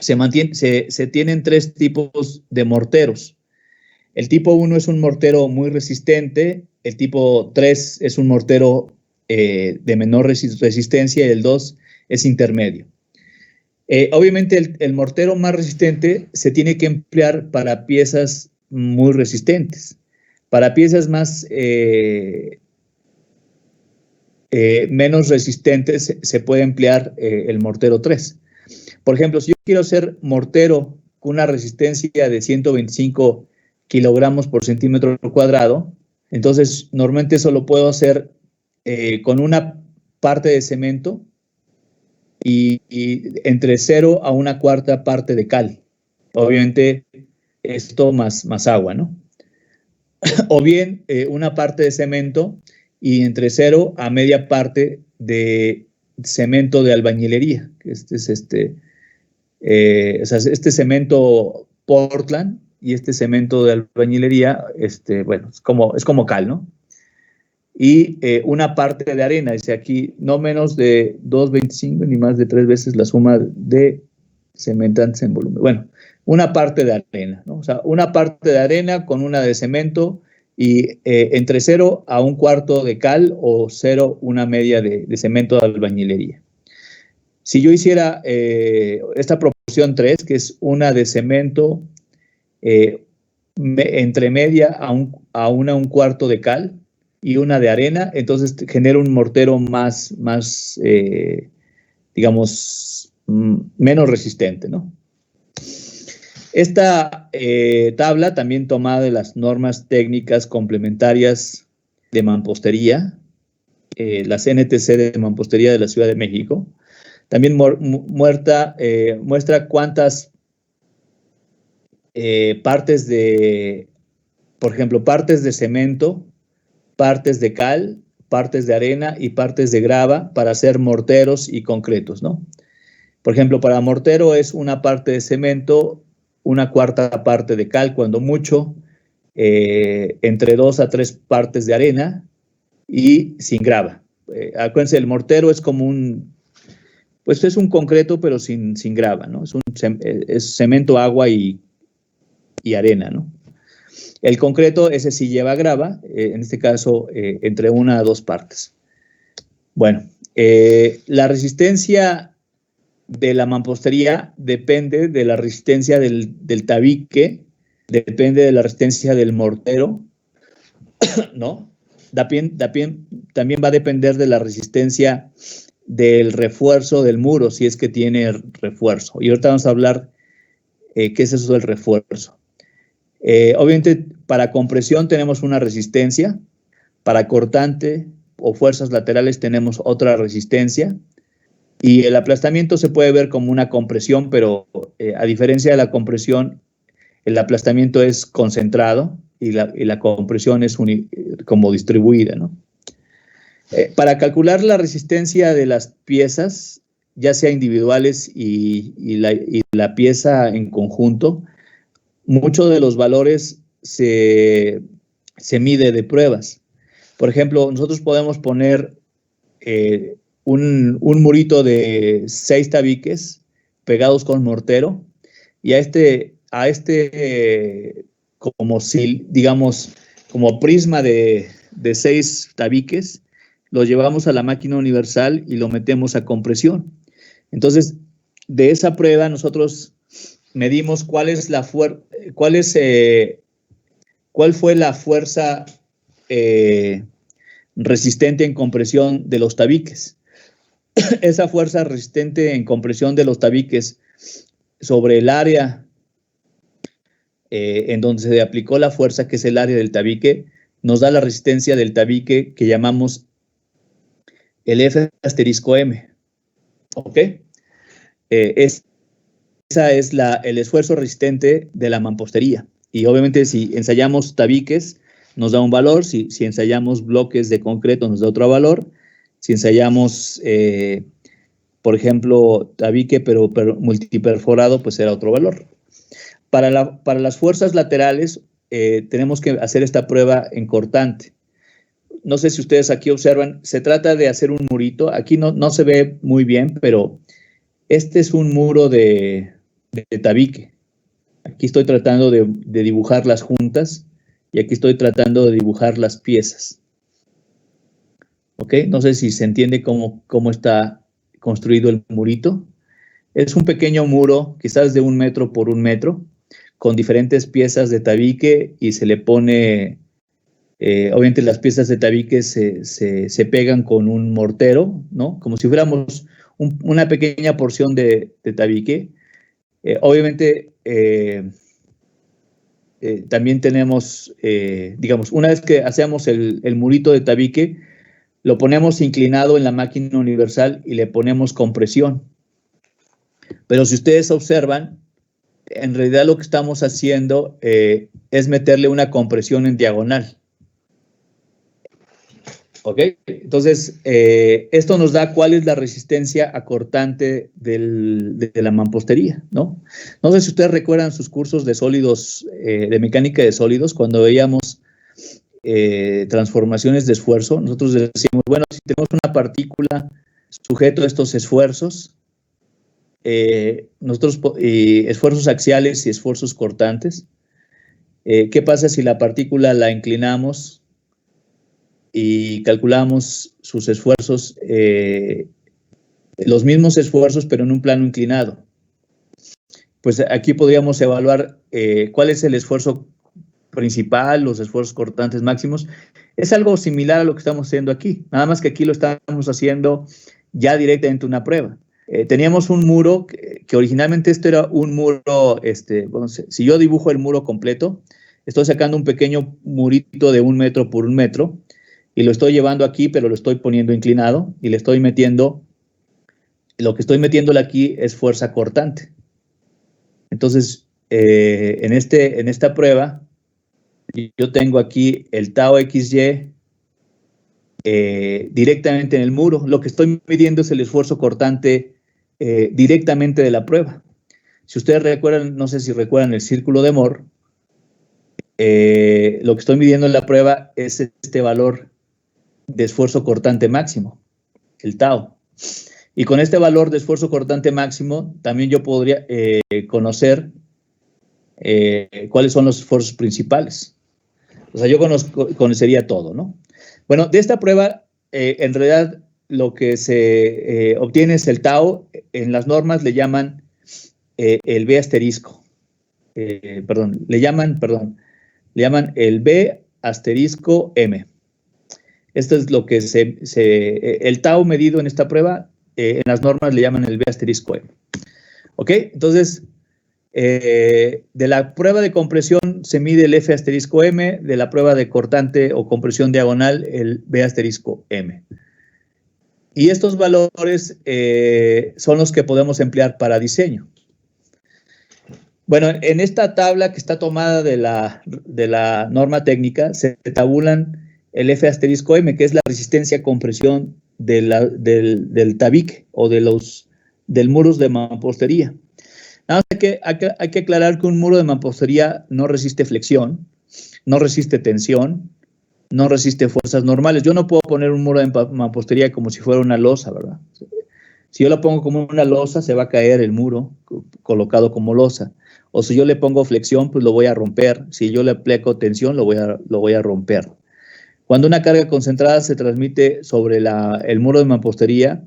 se tienen 3 tipos de morteros. El tipo 1 es un mortero muy resistente, el tipo 3 es un mortero de menor resistencia y el 2 es intermedio. Obviamente el mortero más resistente se tiene que emplear para piezas muy resistentes. Para piezas menos resistentes se puede emplear el mortero 3. Por ejemplo, si yo quiero hacer mortero con una resistencia de 125 kilogramos por centímetro cuadrado, entonces normalmente eso lo puedo hacer con una parte de cemento y entre 0 a 1/4 parte de cal. Obviamente esto más agua, ¿no? O bien una parte de cemento y entre 0 a media parte de cemento de albañilería. Este es o sea, este cemento Portland y este cemento de albañilería, bueno, es como cal, ¿no? Y una parte de arena, dice aquí, no menos de 2.25 ni más de 3 veces la suma de cementantes en volumen. Bueno, una parte de arena, ¿no? O sea, una parte de arena con una de cemento y entre 0 a 1/4 de cal o 0, una media de cemento de albañilería. Si yo hiciera esta proporción 3, que es una de cemento entre media a 1/4 de cal y una de arena, entonces genera un mortero más digamos, menos resistente, ¿no? Esta tabla, también tomada de las normas técnicas complementarias de mampostería, las NTC de mampostería de la Ciudad de México, también muestra cuántas partes por ejemplo, partes de cemento, partes de cal, partes de arena y partes de grava para hacer morteros y concretos, ¿no? Por ejemplo, para mortero es una parte de cemento, 1/4 parte de cal, cuando mucho, entre 2 a 3 partes de arena y sin grava. Acuérdense, el mortero es como pues es un concreto, pero sin grava, ¿no? Es cemento, agua y arena, ¿no? El concreto, ese sí lleva grava, en este caso, entre 1 a 2 partes. Bueno, la resistencia de la mampostería depende de la resistencia del tabique, depende de la resistencia del mortero, ¿no? También va a depender de la resistencia del refuerzo del muro, si es que tiene refuerzo. Y ahorita vamos a hablar qué es eso del refuerzo. Obviamente, para compresión tenemos una resistencia, para cortante o fuerzas laterales tenemos otra resistencia, y el aplastamiento se puede ver como una compresión, pero a diferencia de la compresión, el aplastamiento es concentrado y la compresión es como distribuida, ¿no? Para calcular la resistencia de las piezas, ya sea individuales y la pieza en conjunto, muchos de los valores se mide de pruebas. Por ejemplo, nosotros podemos poner un murito de 6 tabiques pegados con mortero y digamos, como prisma de 6 tabiques, lo llevamos a la máquina universal y lo metemos a compresión. Entonces, de esa prueba nosotros medimos cuál fue la fuerza resistente en compresión de los tabiques. Esa fuerza resistente en compresión de los tabiques sobre el área en donde se aplicó la fuerza, que es el área del tabique, nos da la resistencia del tabique que llamamos el F*M. ¿Ok? Esa es el esfuerzo resistente de la mampostería. Y obviamente si ensayamos tabiques, nos da un valor, si ensayamos bloques de concreto nos da otro valor, si ensayamos, por ejemplo, tabique pero multiperforado, pues será otro valor. Para las fuerzas laterales tenemos que hacer esta prueba en cortante. No sé si ustedes aquí observan, se trata de hacer un murito, aquí no se ve muy bien, pero este es un muro de tabique. Aquí estoy tratando de dibujar las juntas y aquí estoy tratando de dibujar las piezas. ¿Ok? No sé si se entiende cómo está construido el murito. Es un pequeño muro, quizás de 1 metro por 1 metro, con diferentes piezas de tabique y se le pone, obviamente las piezas de tabique se pegan con un mortero, ¿no? Como si fuéramos una pequeña porción de tabique. Obviamente, también tenemos, digamos, una vez que hacemos el murito de tabique, lo ponemos inclinado en la máquina universal y le ponemos compresión. Pero si ustedes observan, en realidad lo que estamos haciendo es meterle una compresión en diagonal. ¿Ok? Entonces, esto nos da cuál es la resistencia acortante de la mampostería, ¿no? No sé si ustedes recuerdan sus cursos de sólidos, de mecánica de sólidos, cuando veíamos transformaciones de esfuerzo, nosotros decíamos, bueno, si tenemos una partícula sujeto a estos esfuerzos, esfuerzos axiales y esfuerzos cortantes, ¿qué pasa si la partícula la inclinamos y calculamos sus esfuerzos, los mismos esfuerzos, pero en un plano inclinado? Pues aquí podríamos evaluar cuál es el esfuerzo principal, los esfuerzos cortantes máximos. Es algo similar a lo que estamos haciendo aquí, nada más que aquí lo estamos haciendo ya directamente una prueba. Teníamos un muro que originalmente esto era un muro, bueno, si yo dibujo el muro completo, estoy sacando un pequeño murito de 1 metro por 1 metro, y lo estoy llevando aquí, pero lo estoy poniendo inclinado y le estoy metiendo, lo que estoy metiéndole aquí es fuerza cortante. Entonces, en esta prueba, yo tengo aquí el tau XY directamente en el muro. Lo que estoy midiendo es el esfuerzo cortante directamente de la prueba. Si ustedes recuerdan, no sé si recuerdan el círculo de Moore, lo que estoy midiendo en la prueba es este valor de esfuerzo cortante máximo, el tau. Y con este valor de esfuerzo cortante máximo, también yo podría conocer cuáles son los esfuerzos principales. O sea, yo conocería todo, ¿no? Bueno, de esta prueba, en realidad, lo que se obtiene es el tau. En las normas le llaman el B asterisco. Le llaman el B asterisco M. Esto es lo que el tau medido en esta prueba, en las normas le llaman el B asterisco M. ¿Ok? Entonces, de la prueba de compresión se mide el F asterisco M, de la prueba de cortante o compresión diagonal el B asterisco M. Y estos valores son los que podemos emplear para diseño. Bueno, en esta tabla que está tomada de la norma técnica se tabulan el F asterisco M, que es la resistencia a compresión del tabique o del muros de mampostería. Nada más que hay que aclarar que un muro de mampostería no resiste flexión, no resiste tensión, no resiste fuerzas normales. Yo no puedo poner un muro de mampostería como si fuera una losa, ¿verdad? Si yo lo pongo como una losa, se va a caer el muro colocado como losa. O si yo le pongo flexión, pues lo voy a romper. Si yo le aplico tensión, lo voy a romper. Cuando una carga concentrada se transmite sobre el muro de mampostería,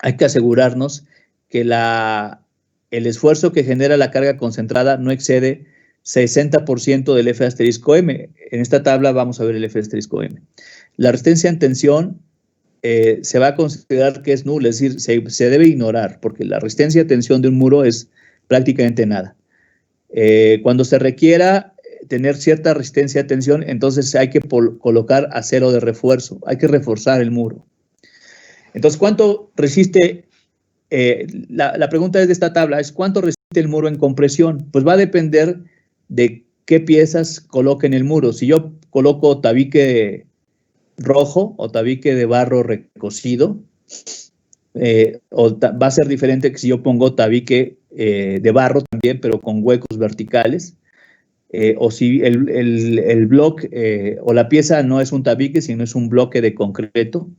hay que asegurarnos que el esfuerzo que genera la carga concentrada no excede 60% del F asterisco M. En esta tabla vamos a ver el F asterisco M. La resistencia en tensión se va a considerar que es nula, es decir, se debe ignorar, porque la resistencia a tensión de un muro es prácticamente nada. Cuando se requiera tener cierta resistencia a tensión, entonces hay que colocar acero de refuerzo, hay que reforzar el muro. Entonces, ¿cuánto resiste? La pregunta de esta tabla es ¿cuánto resiste el muro en compresión? Pues va a depender de qué piezas coloque en el muro. Si yo coloco tabique rojo o tabique de barro recocido, va a ser diferente que si yo pongo tabique de barro también, pero con huecos verticales, o si el bloque o la pieza no es un tabique, sino es un bloque de concreto,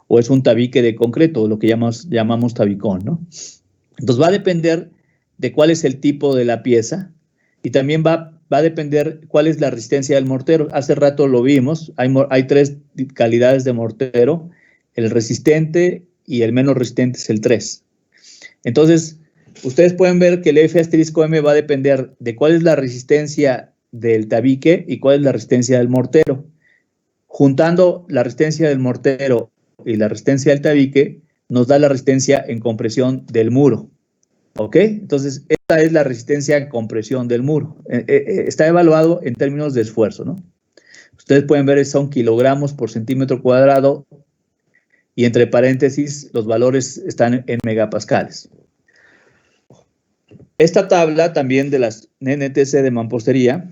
o es un tabique de concreto, lo que llamamos tabicón, ¿no? Entonces va a depender de cuál es el tipo de la pieza y también va a depender cuál es la resistencia del mortero. Hace rato lo vimos, hay 3 calidades de mortero, el resistente y el menos resistente es el 3. Entonces, ustedes pueden ver que el F*M va a depender de cuál es la resistencia del tabique y cuál es la resistencia del mortero. Juntando la resistencia del mortero y la resistencia del tabique, nos da la resistencia en compresión del muro. ¿Ok? Entonces, esta es la resistencia en compresión del muro. Está evaluado en términos de esfuerzo, ¿no? Ustedes pueden ver, son kilogramos por centímetro cuadrado y entre paréntesis los valores están en megapascales. Esta tabla también de las NTC de mampostería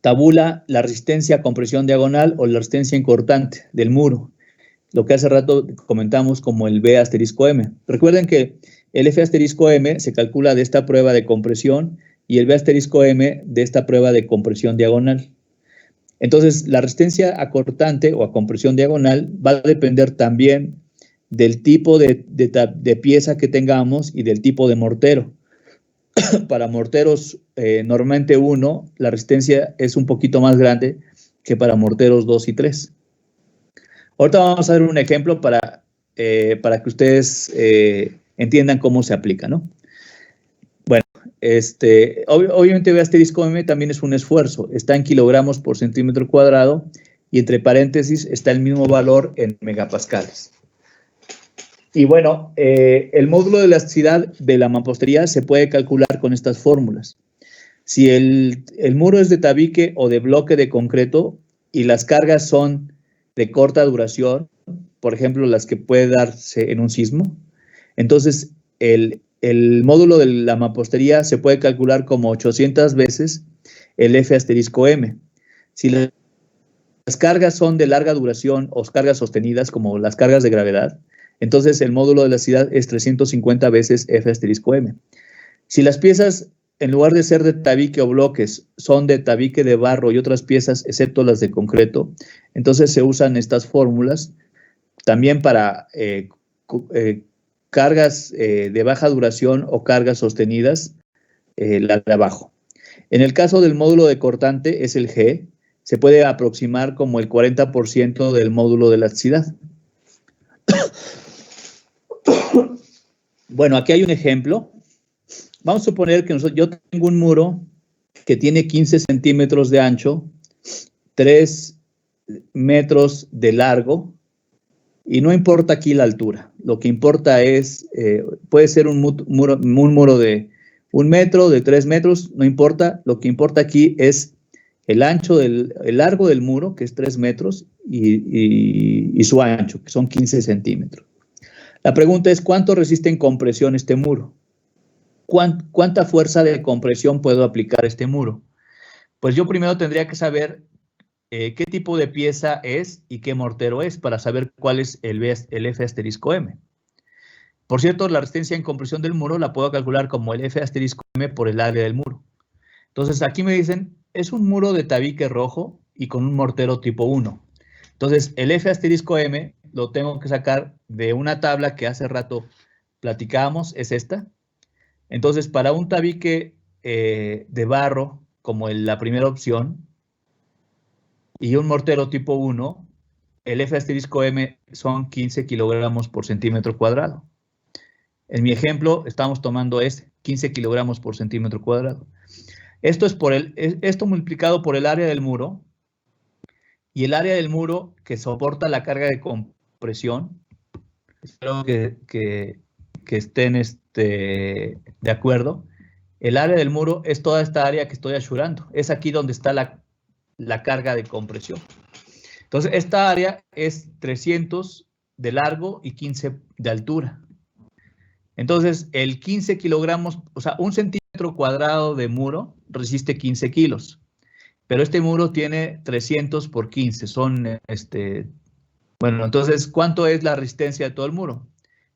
tabula la resistencia a compresión diagonal o la resistencia en cortante del muro, lo que hace rato comentamos como el B*M. Recuerden que el F*M se calcula de esta prueba de compresión y el B*M de esta prueba de compresión diagonal. Entonces, la resistencia a cortante o a compresión diagonal va a depender también del tipo de pieza que tengamos y del tipo de mortero. Para morteros normalmente 1, la resistencia es un poquito más grande que para morteros 2 y 3. Ahorita vamos a ver un ejemplo para que ustedes entiendan cómo se aplica, ¿no? Bueno, obviamente B*M también es un esfuerzo, está en kilogramos por centímetro cuadrado y entre paréntesis está el mismo valor en megapascales. Y bueno, el módulo de elasticidad de la mampostería se puede calcular con estas fórmulas. Si el muro es de tabique o de bloque de concreto y las cargas son de corta duración, por ejemplo, las que puede darse en un sismo, entonces el módulo de la mampostería se puede calcular como 800 veces el F*M. Si las cargas son de larga duración o cargas sostenidas, como las cargas de gravedad, entonces el módulo de elasticidad es 350 veces F*M. Si las piezas, en lugar de ser de tabique o bloques, son de tabique de barro y otras piezas, excepto las de concreto, entonces se usan estas fórmulas también para cargas de baja duración o cargas sostenidas, la de abajo. En el caso del módulo de cortante, es el G, se puede aproximar como el 40% del módulo de elasticidad. Bueno, aquí hay un ejemplo. Vamos a suponer que yo tengo un muro que tiene 15 centímetros de ancho, 3 metros de largo, y no importa aquí la altura. Lo que importa es, puede ser un muro de 1 metro, de 3 metros, no importa. Lo que importa aquí es el ancho, el largo del muro, que es 3 metros, y su ancho, que son 15 centímetros. La pregunta es, ¿cuánto resiste en compresión este muro? ¿Cuánta fuerza de compresión puedo aplicar a este muro? Pues yo primero tendría que saber qué tipo de pieza es y qué mortero es para saber cuál es el F*M. Por cierto, la resistencia en compresión del muro la puedo calcular como el F*M por el área del muro. Entonces aquí me dicen, es un muro de tabique rojo y con un mortero tipo 1. Entonces el F*M lo tengo que sacar de una tabla que hace rato platicábamos, es esta. Entonces para un tabique de barro, como la primera opción, y un mortero tipo 1, el F*M son 15 kilogramos por centímetro cuadrado. En mi ejemplo, estamos tomando 15 kilogramos por centímetro cuadrado. Esto es esto multiplicado por el área del muro, y el área del muro que soporta la carga de compresión. Espero que estén de acuerdo. El área del muro es toda esta área que estoy asurando. Es aquí donde está la carga de compresión. Entonces, esta área es 300 de largo y 15 de altura. Entonces, el 15 kilogramos, o sea, 1 centímetro cuadrado de muro resiste 15 kilos. pero este muro tiene 300 por 15, bueno, entonces, ¿cuánto es la resistencia de todo el muro?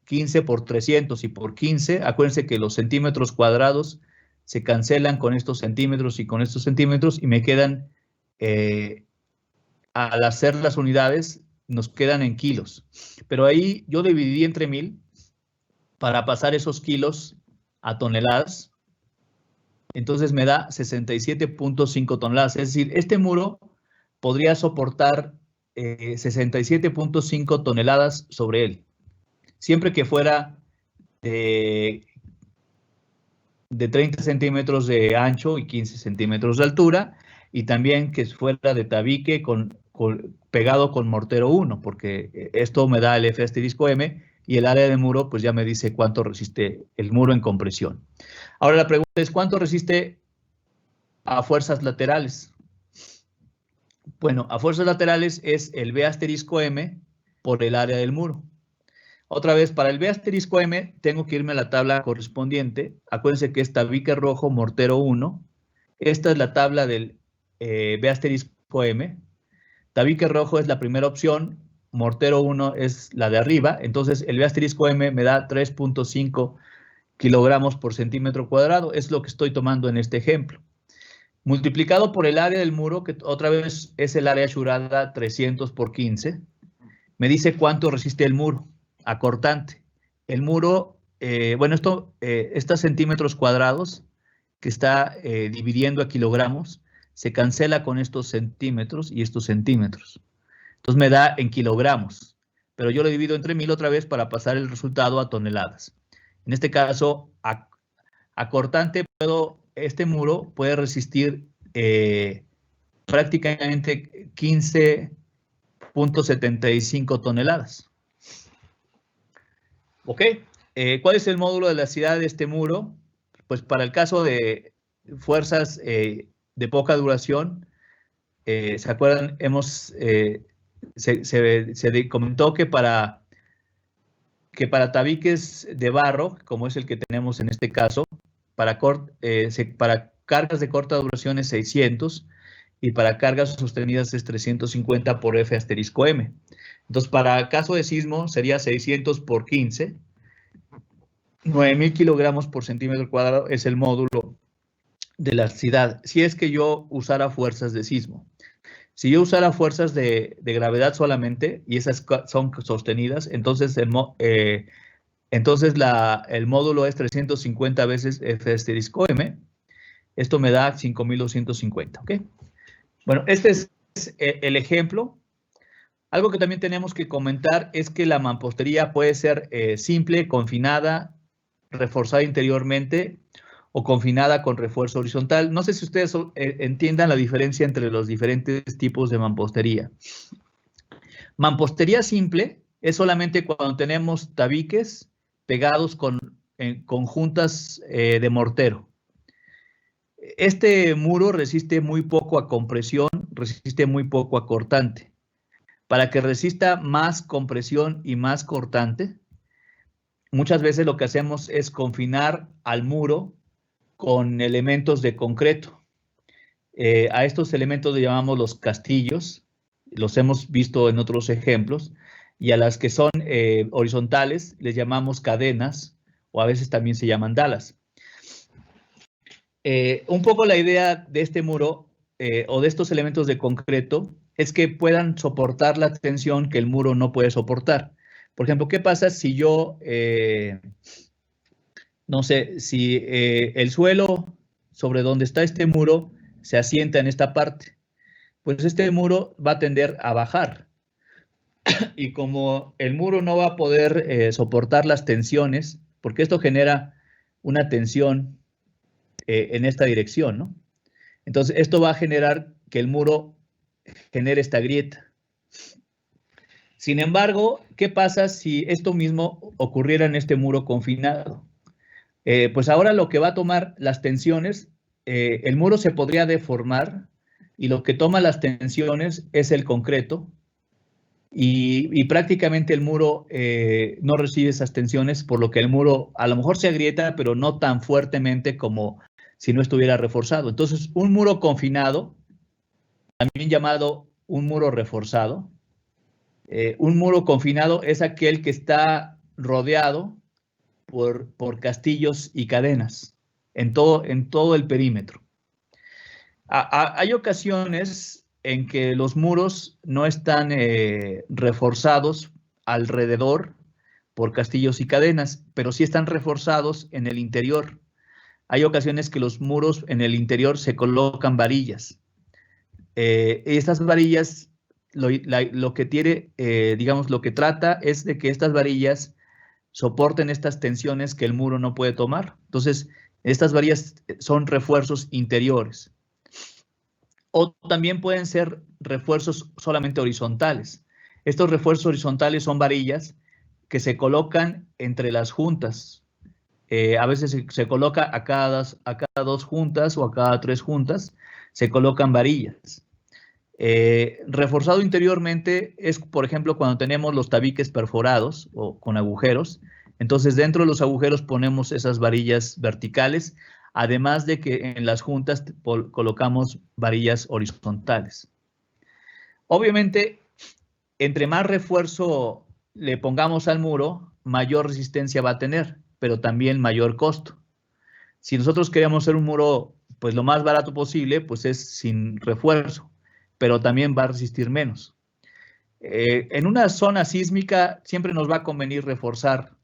15 por 300 y por 15, acuérdense que los centímetros cuadrados se cancelan con estos centímetros y con estos centímetros y me quedan, al hacer las unidades, nos quedan en kilos. Pero ahí yo dividí entre 1000 para pasar esos kilos a toneladas. Entonces me da 67.5 toneladas. Es decir, este muro podría soportar 67.5 toneladas sobre él, siempre que fuera de 30 centímetros de ancho y 15 centímetros de altura, y también que fuera de tabique pegado con mortero 1, porque esto me da el F asterisco M, y el área de muro pues ya me dice cuánto resiste el muro en compresión. Ahora la pregunta es, ¿cuánto resiste a fuerzas laterales? Bueno, a fuerzas laterales es el B asterisco M por el área del muro. Otra vez, para el B asterisco M, tengo que irme a la tabla correspondiente. Acuérdense que es tabique rojo, mortero 1. Esta es la tabla del B asterisco M. Tabique rojo es la primera opción, mortero 1 es la de arriba. Entonces, el B asterisco M me da 3.5 kilogramos por centímetro cuadrado. Es lo que estoy tomando en este ejemplo. Multiplicado por el área del muro, que otra vez es el área achurada 300 por 15, me dice cuánto resiste el muro acortante. El muro, bueno, estos centímetros cuadrados que está dividiendo a kilogramos, se cancela con estos centímetros y estos centímetros. Entonces me da en kilogramos, pero yo lo divido entre 1000 otra vez para pasar el resultado a toneladas. En este caso, acortante, este muro puede resistir prácticamente 15.75 toneladas. ¿Ok? ¿Cuál es el módulo de elasticidad de este muro? Pues para el caso de fuerzas de poca duración, ¿se acuerdan? Se comentó que para tabiques de barro, como es el que tenemos en este caso, para cargas de corta duración es 600 y para cargas sostenidas es 350 por F asterisco M. Entonces, para caso de sismo sería 600 por 15, 9.000 kilogramos por centímetro cuadrado es el módulo de elasticidad, si es que yo usara fuerzas de sismo. Si yo usara fuerzas de gravedad solamente, y esas son sostenidas, entonces el módulo es 350 veces F asterisco M. Esto me da 5.250, ¿ok? Bueno, este es el ejemplo. Algo que también tenemos que comentar es que la mampostería puede ser simple, confinada, reforzada interiormente o confinada con refuerzo horizontal. No sé si ustedes entiendan la diferencia entre los diferentes tipos de mampostería. Mampostería simple es solamente cuando tenemos tabiques pegados con juntas de mortero. Este muro resiste muy poco a compresión, resiste muy poco a cortante. Para que resista más compresión y más cortante, muchas veces lo que hacemos es confinar al muro con elementos de concreto. A estos elementos le llamamos los castillos, los hemos visto en otros ejemplos, y a las que son horizontales les llamamos cadenas, o a veces también se llaman dalas. Un poco la idea de este muro o de estos elementos de concreto es que puedan soportar la tensión que el muro no puede soportar. Por ejemplo, ¿qué pasa si yo, no sé, si el suelo sobre donde está este muro se asienta en esta parte? Pues este muro va a tender a bajar. Y como el muro no va a poder soportar las tensiones, porque esto genera una tensión en esta dirección, ¿no? Entonces, esto va a generar que el muro genere esta grieta. Sin embargo, ¿qué pasa si esto mismo ocurriera en este muro confinado? Pues ahora lo que va a tomar las tensiones, el muro se podría deformar y lo que toma las tensiones es el concreto y prácticamente el muro no recibe esas tensiones, por lo que el muro a lo mejor se agrieta, pero no tan fuertemente como si no estuviera reforzado. Entonces, un muro confinado también llamado un muro reforzado. Un muro confinado es aquel que está rodeado por castillos y cadenas en todo el perímetro. Hay ocasiones en que los muros no están reforzados alrededor por castillos y cadenas, pero sí están reforzados en el interior. Hay ocasiones que los muros en el interior se colocan varillas. Estas varillas, lo que tiene, digamos, lo que trata es de que estas varillas soporten estas tensiones que el muro no puede tomar. Entonces, estas varillas son refuerzos interiores. O también pueden ser refuerzos solamente horizontales. Estos refuerzos horizontales son varillas que se colocan entre las juntas. A veces se coloca a cada 2 juntas o a cada 3 juntas, se colocan varillas. Reforzado interiormente es, por ejemplo, cuando tenemos los tabiques perforados o con agujeros. Entonces, dentro de los agujeros ponemos esas varillas verticales, además de que en las juntas colocamos varillas horizontales. Obviamente, entre más refuerzo le pongamos al muro, mayor resistencia va a tener, pero también mayor costo. Si nosotros queremos hacer un muro, pues lo más barato posible, pues es sin refuerzo, pero también va a resistir menos. En una zona sísmica siempre nos va a convenir reforzar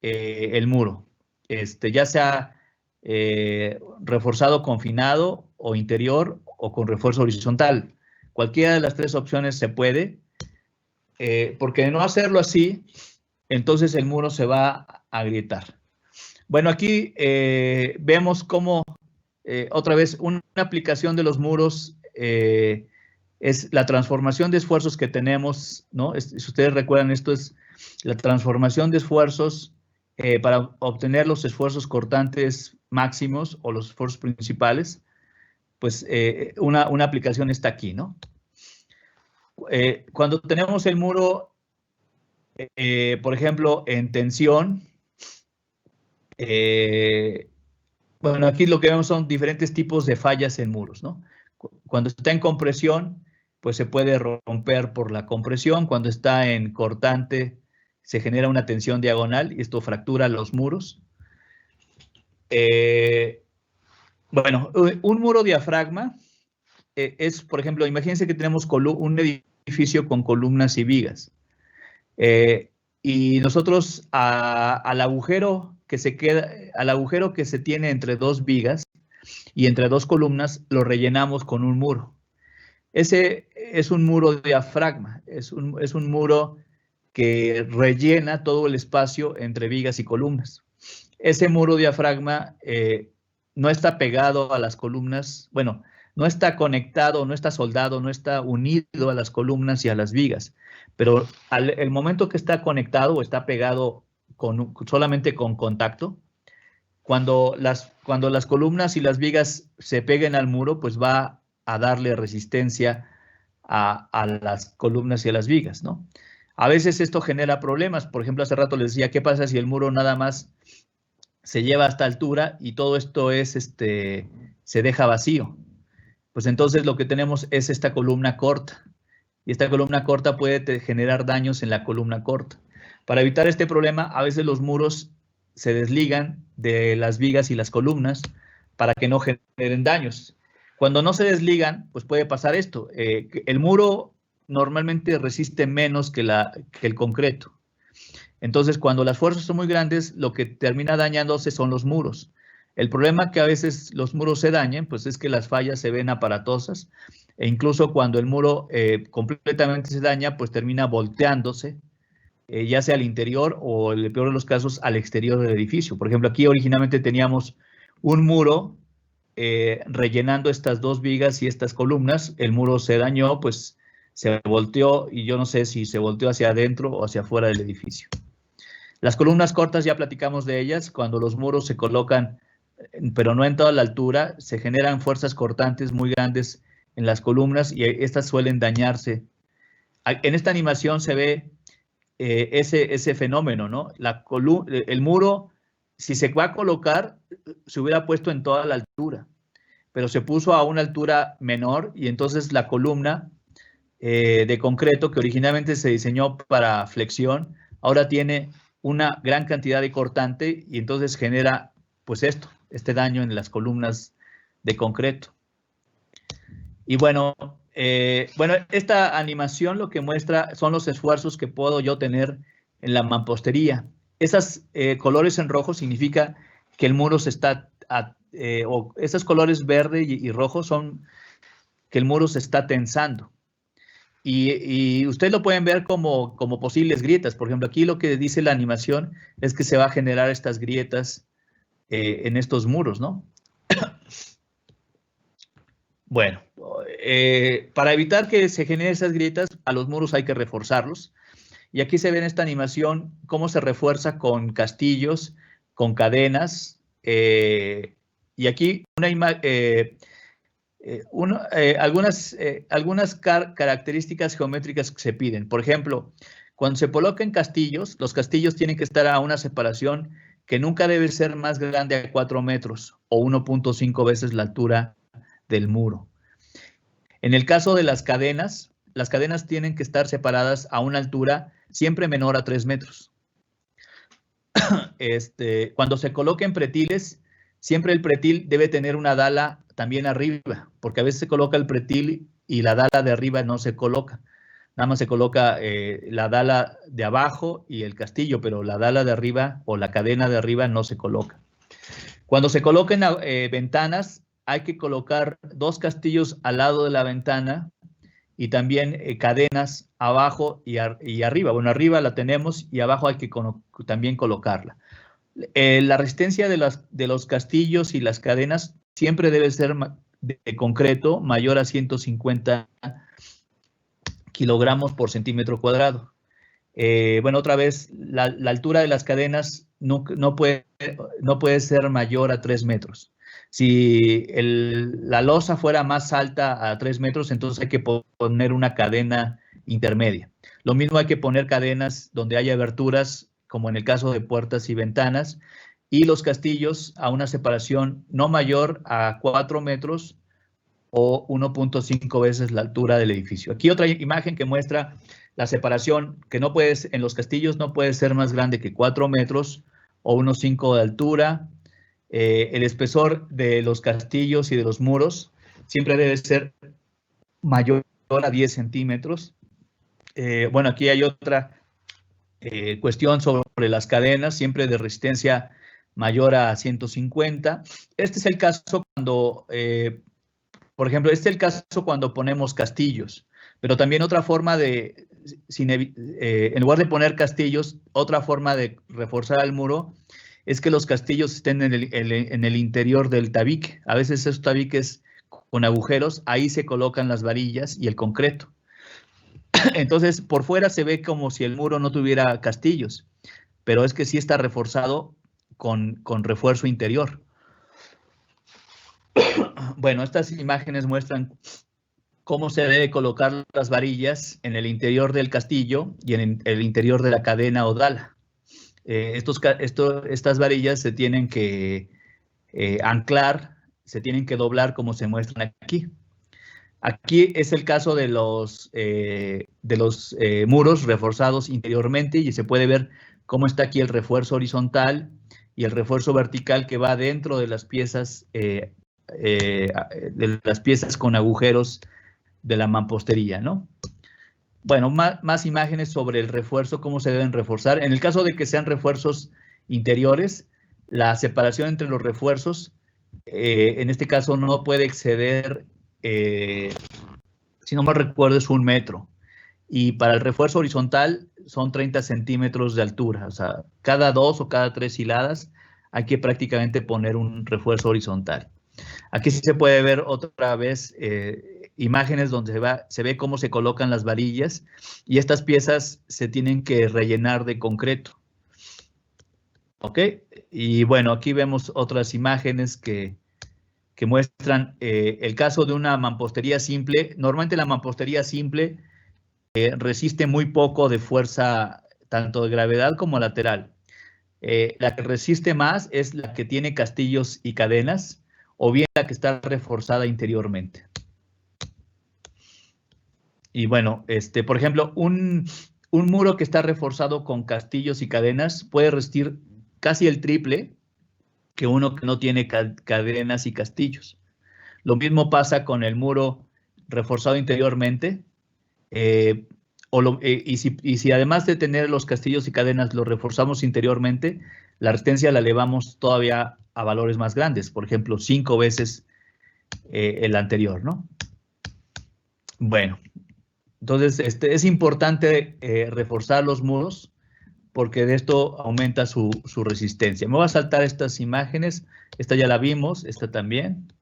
el muro, ya sea reforzado confinado o interior o con refuerzo horizontal. Cualquiera de las 3 opciones se puede, porque de no hacerlo así, entonces el muro se va a agrietar. Bueno, aquí vemos cómo, otra vez, una aplicación de los muros es la transformación de esfuerzos que tenemos, ¿no? Si ustedes recuerdan, esto es la transformación de esfuerzos para obtener los esfuerzos cortantes máximos o los esfuerzos principales. Pues una aplicación está aquí, ¿no? Cuando tenemos el muro, por ejemplo, en tensión, bueno, aquí lo que vemos son diferentes tipos de fallas en muros, ¿no? Cuando está en compresión, pues se puede romper por la compresión. Cuando está en cortante, se genera una tensión diagonal y esto fractura los muros. Bueno, un muro diafragma es, por ejemplo, imagínense que tenemos un edificio con columnas y vigas. Y nosotros al agujero que se tiene entre 2 vigas y entre 2 columnas, lo rellenamos con un muro. Ese es un muro diafragma, es un muro que rellena todo el espacio entre vigas y columnas. Ese muro diafragma no está pegado a las columnas, bueno, no está conectado, no está soldado, no está unido a las columnas y a las vigas, pero el momento que está conectado o está pegado solamente con contacto, cuando las columnas y las vigas se peguen al muro, pues va a darle resistencia a las columnas y a las vigas, ¿no? A veces esto genera problemas. Por ejemplo, hace rato les decía, ¿qué pasa si el muro nada más se lleva a esta altura y todo esto se deja vacío? Pues entonces lo que tenemos es esta columna corta. Y esta columna corta puede generar daños en la columna corta. Para evitar este problema, a veces los muros se desligan de las vigas y las columnas para que no generen daños. Cuando no se desligan, pues puede pasar esto. El muro normalmente resiste menos que el concreto. Entonces, cuando las fuerzas son muy grandes, lo que termina dañándose son los muros. El problema que a veces los muros se dañen, pues es que las fallas se ven aparatosas, e incluso cuando el muro completamente se daña, pues termina volteándose, ya sea al interior o, en el peor de los casos, al exterior del edificio. Por ejemplo, aquí originalmente teníamos un muro rellenando estas 2 vigas y estas columnas. El muro se dañó, pues se volteó, y yo no sé si se volteó hacia adentro o hacia afuera del edificio. Las columnas cortas ya platicamos de ellas. Cuando los muros se colocan, pero no en toda la altura, se generan fuerzas cortantes muy grandes en las columnas y estas suelen dañarse. En esta animación se ve ese fenómeno, ¿no? El muro, si se va a colocar, se hubiera puesto en toda la altura, pero se puso a una altura menor y entonces la columna de concreto que originalmente se diseñó para flexión, ahora tiene una gran cantidad de cortante y entonces genera pues este daño en las columnas de concreto. Y bueno, esta animación lo que muestra son los esfuerzos que puedo yo tener en la mampostería. Esos colores en rojo significa que el muro se está, o esos colores verde y rojo son que el muro se está tensando. Y ustedes lo pueden ver como posibles grietas. Por ejemplo, aquí lo que dice la animación es que se va a generar estas grietas en estos muros, ¿no? Bueno, para evitar que se generen esas grietas, a los muros hay que reforzarlos. Y aquí se ve en esta animación cómo se refuerza con castillos, con cadenas. Y aquí algunas características geométricas que se piden. Por ejemplo, cuando se colocan castillos, los castillos tienen que estar a una separación que nunca debe ser más grande a 4 metros o 1.5 veces la altura del muro. En el caso de las cadenas tienen que estar separadas a una altura siempre menor a 3 metros. Cuando se coloquen pretiles, siempre el pretil debe tener una dala también arriba, porque a veces se coloca el pretil y la dala de arriba no se coloca. Nada más se coloca la dala de abajo y el castillo, pero la dala de arriba o la cadena de arriba no se coloca. Cuando se coloquen ventanas, hay que colocar 2 castillos al lado de la ventana y también cadenas abajo y arriba. Bueno, arriba la tenemos y abajo hay que también colocarla. La resistencia de los castillos y las cadenas siempre debe ser de concreto mayor a 150 kilogramos por centímetro cuadrado. Bueno, otra vez, la altura de las cadenas no puede ser mayor a 3 metros. Si la losa fuera más alta a 3 metros, entonces hay que poner una cadena intermedia. Lo mismo hay que poner cadenas donde haya aberturas, como en el caso de puertas y ventanas, y los castillos a una separación no mayor a 4 metros o 1.5 veces la altura del edificio. Aquí otra imagen que muestra la separación, que en los castillos no puede ser más grande que 4 metros o unos 5 de altura. El espesor de los castillos y de los muros siempre debe ser mayor a 10 centímetros. Bueno, aquí hay otra cuestión sobre las cadenas, siempre de resistencia mayor a 150. Este es el caso cuando, por ejemplo, cuando ponemos castillos, pero también otra forma en lugar de poner castillos, otra forma de reforzar el muro es que los castillos estén en el interior del tabique. A veces esos tabiques con agujeros, ahí se colocan las varillas y el concreto. Entonces, por fuera se ve como si el muro no tuviera castillos, pero es que sí está reforzado con refuerzo interior. Bueno, estas imágenes muestran cómo se debe colocar las varillas en el interior del castillo y en el interior de la cadena o dala. Estas varillas se tienen que anclar, se tienen que doblar como se muestran aquí. Aquí es el caso de los muros reforzados interiormente y se puede ver cómo está aquí el refuerzo horizontal y el refuerzo vertical que va dentro de las piezas con agujeros de la mampostería, ¿no? Bueno, más imágenes sobre el refuerzo, cómo se deben reforzar. En el caso de que sean refuerzos interiores, la separación entre los refuerzos, en este caso no puede exceder, si no me recuerdo, es 1 metro. Y para el refuerzo horizontal son 30 centímetros de altura. O sea, cada 2 o cada 3 hiladas hay que prácticamente poner un refuerzo horizontal. Aquí sí se puede ver otra vez imágenes donde se ve cómo se colocan las varillas y estas piezas se tienen que rellenar de concreto. ¿Ok? Y bueno, aquí vemos otras imágenes que muestran el caso de una mampostería simple. Normalmente la mampostería simple resiste muy poco de fuerza, tanto de gravedad como lateral. La que resiste más es la que tiene castillos y cadenas, o bien la que está reforzada interiormente. Y bueno, por ejemplo, un muro que está reforzado con castillos y cadenas puede resistir casi el triple que uno que no tiene cadenas y castillos. Lo mismo pasa con el muro reforzado interiormente, y si además de tener los castillos y cadenas los reforzamos interiormente, la resistencia la elevamos todavía a valores más grandes, por ejemplo, 5 veces el anterior, ¿no? Bueno, entonces es importante reforzar los muros porque de esto aumenta su resistencia. Me voy a saltar estas imágenes, esta ya la vimos, esta también.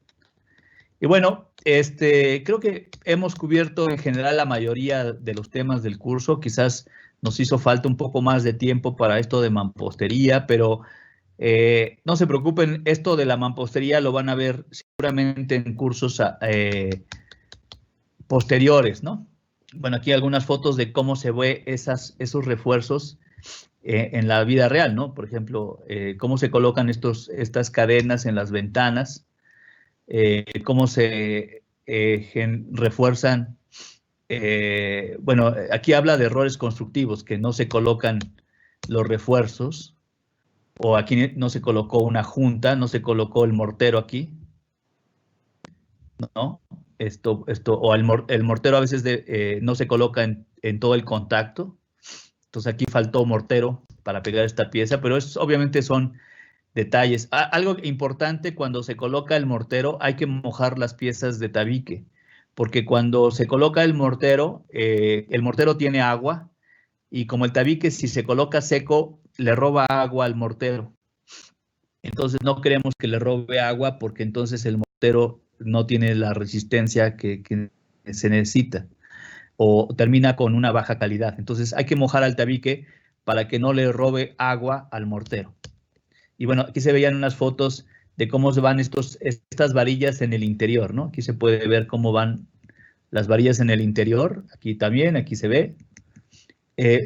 Y bueno, creo que hemos cubierto en general la mayoría de los temas del curso. Quizás nos hizo falta un poco más de tiempo para esto de mampostería, pero no se preocupen, esto de la mampostería lo van a ver seguramente en cursos posteriores, ¿no? Bueno, aquí algunas fotos de cómo se ve esos refuerzos en la vida real, ¿no? Por ejemplo, cómo se colocan estas cadenas en las ventanas, cómo se refuerzan. Bueno, aquí habla de errores constructivos, que no se colocan los refuerzos, o aquí no se colocó una junta, no se colocó el mortero aquí, ¿no? O el mortero a veces no se coloca en todo el contacto. Entonces aquí faltó mortero para pegar esta pieza, pero obviamente son detalles. Algo importante, cuando se coloca el mortero hay que mojar las piezas de tabique, porque cuando se coloca el mortero tiene agua, y como el tabique, si se coloca seco, le roba agua al mortero. Entonces no queremos que le robe agua, porque entonces el mortero no tiene la resistencia que se necesita, o termina con una baja calidad. Entonces hay que mojar al tabique para que no le robe agua al mortero. Y bueno, aquí se veían unas fotos de cómo se van estas varillas en el interior, ¿no? Aquí se puede ver cómo van las varillas en el interior. Aquí también, aquí se ve.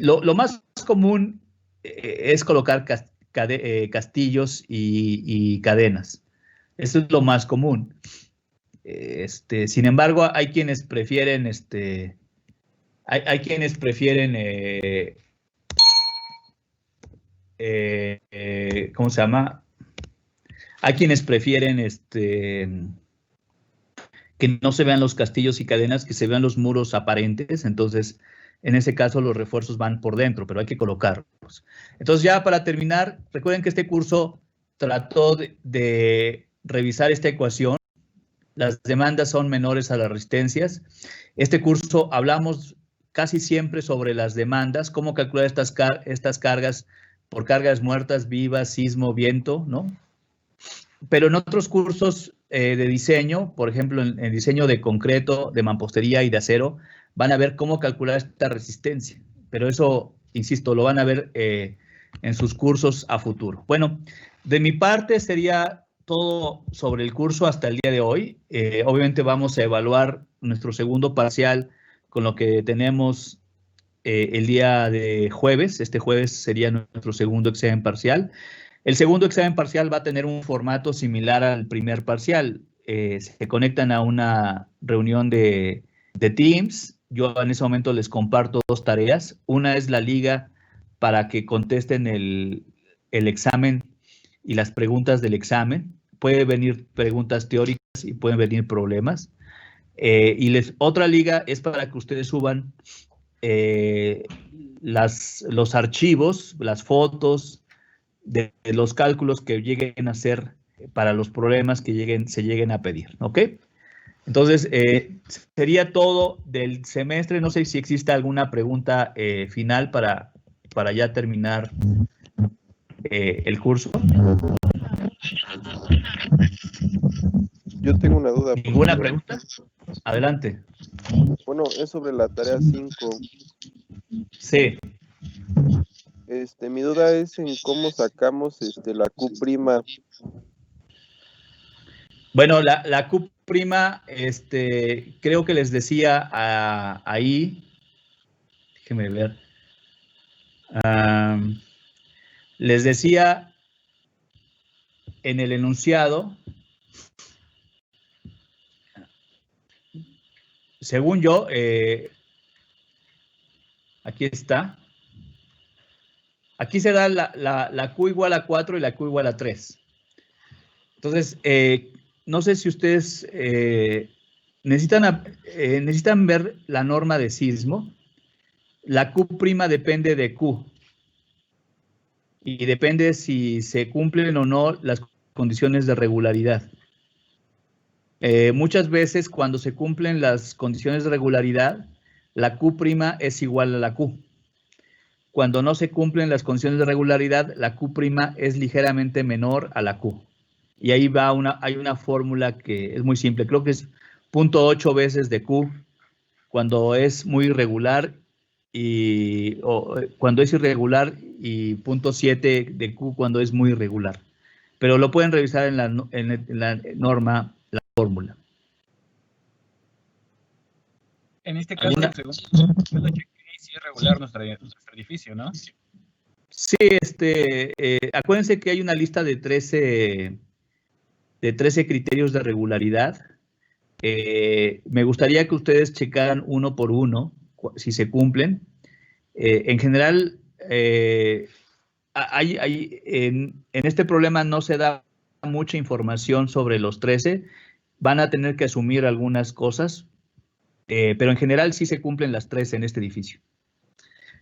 Lo más común es colocar castillos y cadenas. Eso es lo más común. Sin embargo, hay quienes prefieren, hay quienes prefieren, ¿cómo se llama? Hay quienes prefieren que no se vean los castillos y cadenas, que se vean los muros aparentes. Entonces, en ese caso, los refuerzos van por dentro, pero hay que colocarlos. Entonces, ya para terminar, recuerden que este curso trató de revisar esta ecuación. Las demandas son menores a las resistencias. Este curso hablamos casi siempre sobre las demandas, cómo calcular estas cargas por cargas muertas, vivas, sismo, viento, ¿no? Pero en otros cursos de diseño, por ejemplo, en diseño de concreto, de mampostería y de acero, van a ver cómo calcular esta resistencia. Pero eso, insisto, lo van a ver en sus cursos a futuro. Bueno, de mi parte sería todo sobre el curso hasta el día de hoy. Obviamente vamos a evaluar nuestro segundo parcial con lo que tenemos el día de jueves. Este jueves sería nuestro segundo examen parcial. El segundo examen parcial va a tener un formato similar al primer parcial. Se conectan a una reunión de Teams. Yo en ese momento les comparto 2 tareas. Una es la liga para que contesten el examen y las preguntas del examen. Pueden venir preguntas teóricas y pueden venir problemas. Otra liga es para que ustedes suban los archivos, las fotos, de los cálculos que lleguen a hacer para los problemas que se lleguen a pedir, ¿ok? Entonces, sería todo del semestre. No sé si existe alguna pregunta final para ya terminar el curso. Yo tengo una duda. ¿Ninguna pregunta? Adelante. Bueno, es sobre la tarea 5. Sí. Mi duda es en cómo sacamos la Q'. Bueno, la Q', creo que les decía ahí, déjenme ver, les decía en el enunciado según yo, aquí está. Aquí se da la Q igual a 4 y la Q igual a 3. Entonces, no sé si ustedes necesitan ver la norma de sismo. La Q' depende de Q. Y depende si se cumplen o no las condiciones de regularidad. Muchas veces cuando se cumplen las condiciones de regularidad, la Q' es igual a la Q. Cuando no se cumplen las condiciones de regularidad, la Q' es ligeramente menor a la Q. Y ahí hay una fórmula que es muy simple, creo que es 0.8 veces de Q cuando es muy irregular cuando es irregular y 0.7 de Q cuando es muy irregular. Pero lo pueden revisar en la norma, la fórmula. En este caso, según yo lo chequeé, sí es regular nuestro edificio, ¿no? Sí, acuérdense que hay una lista de 13 criterios de regularidad. Me gustaría que ustedes checaran uno por uno si se cumplen. En general, en este problema no se da mucha información sobre los 13. Van a tener que asumir algunas cosas, pero en general sí se cumplen las 13 en este edificio.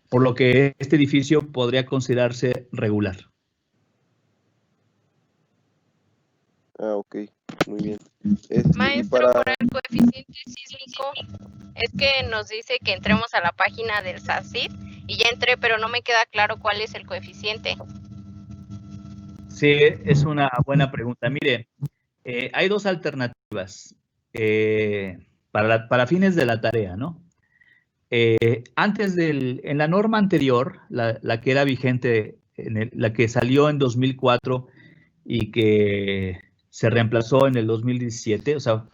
Por lo que este edificio podría considerarse regular. Ah, ok, muy bien. Maestro, para el coeficiente sísmico, es que nos dice que entremos a la página del SACID y ya entré, pero no me queda claro cuál es el coeficiente. Sí, es una buena pregunta. Mire, hay dos alternativas para fines de la tarea, ¿no? En la norma anterior, la que era vigente, la que salió en 2004 y que se reemplazó en el 2017, o sea,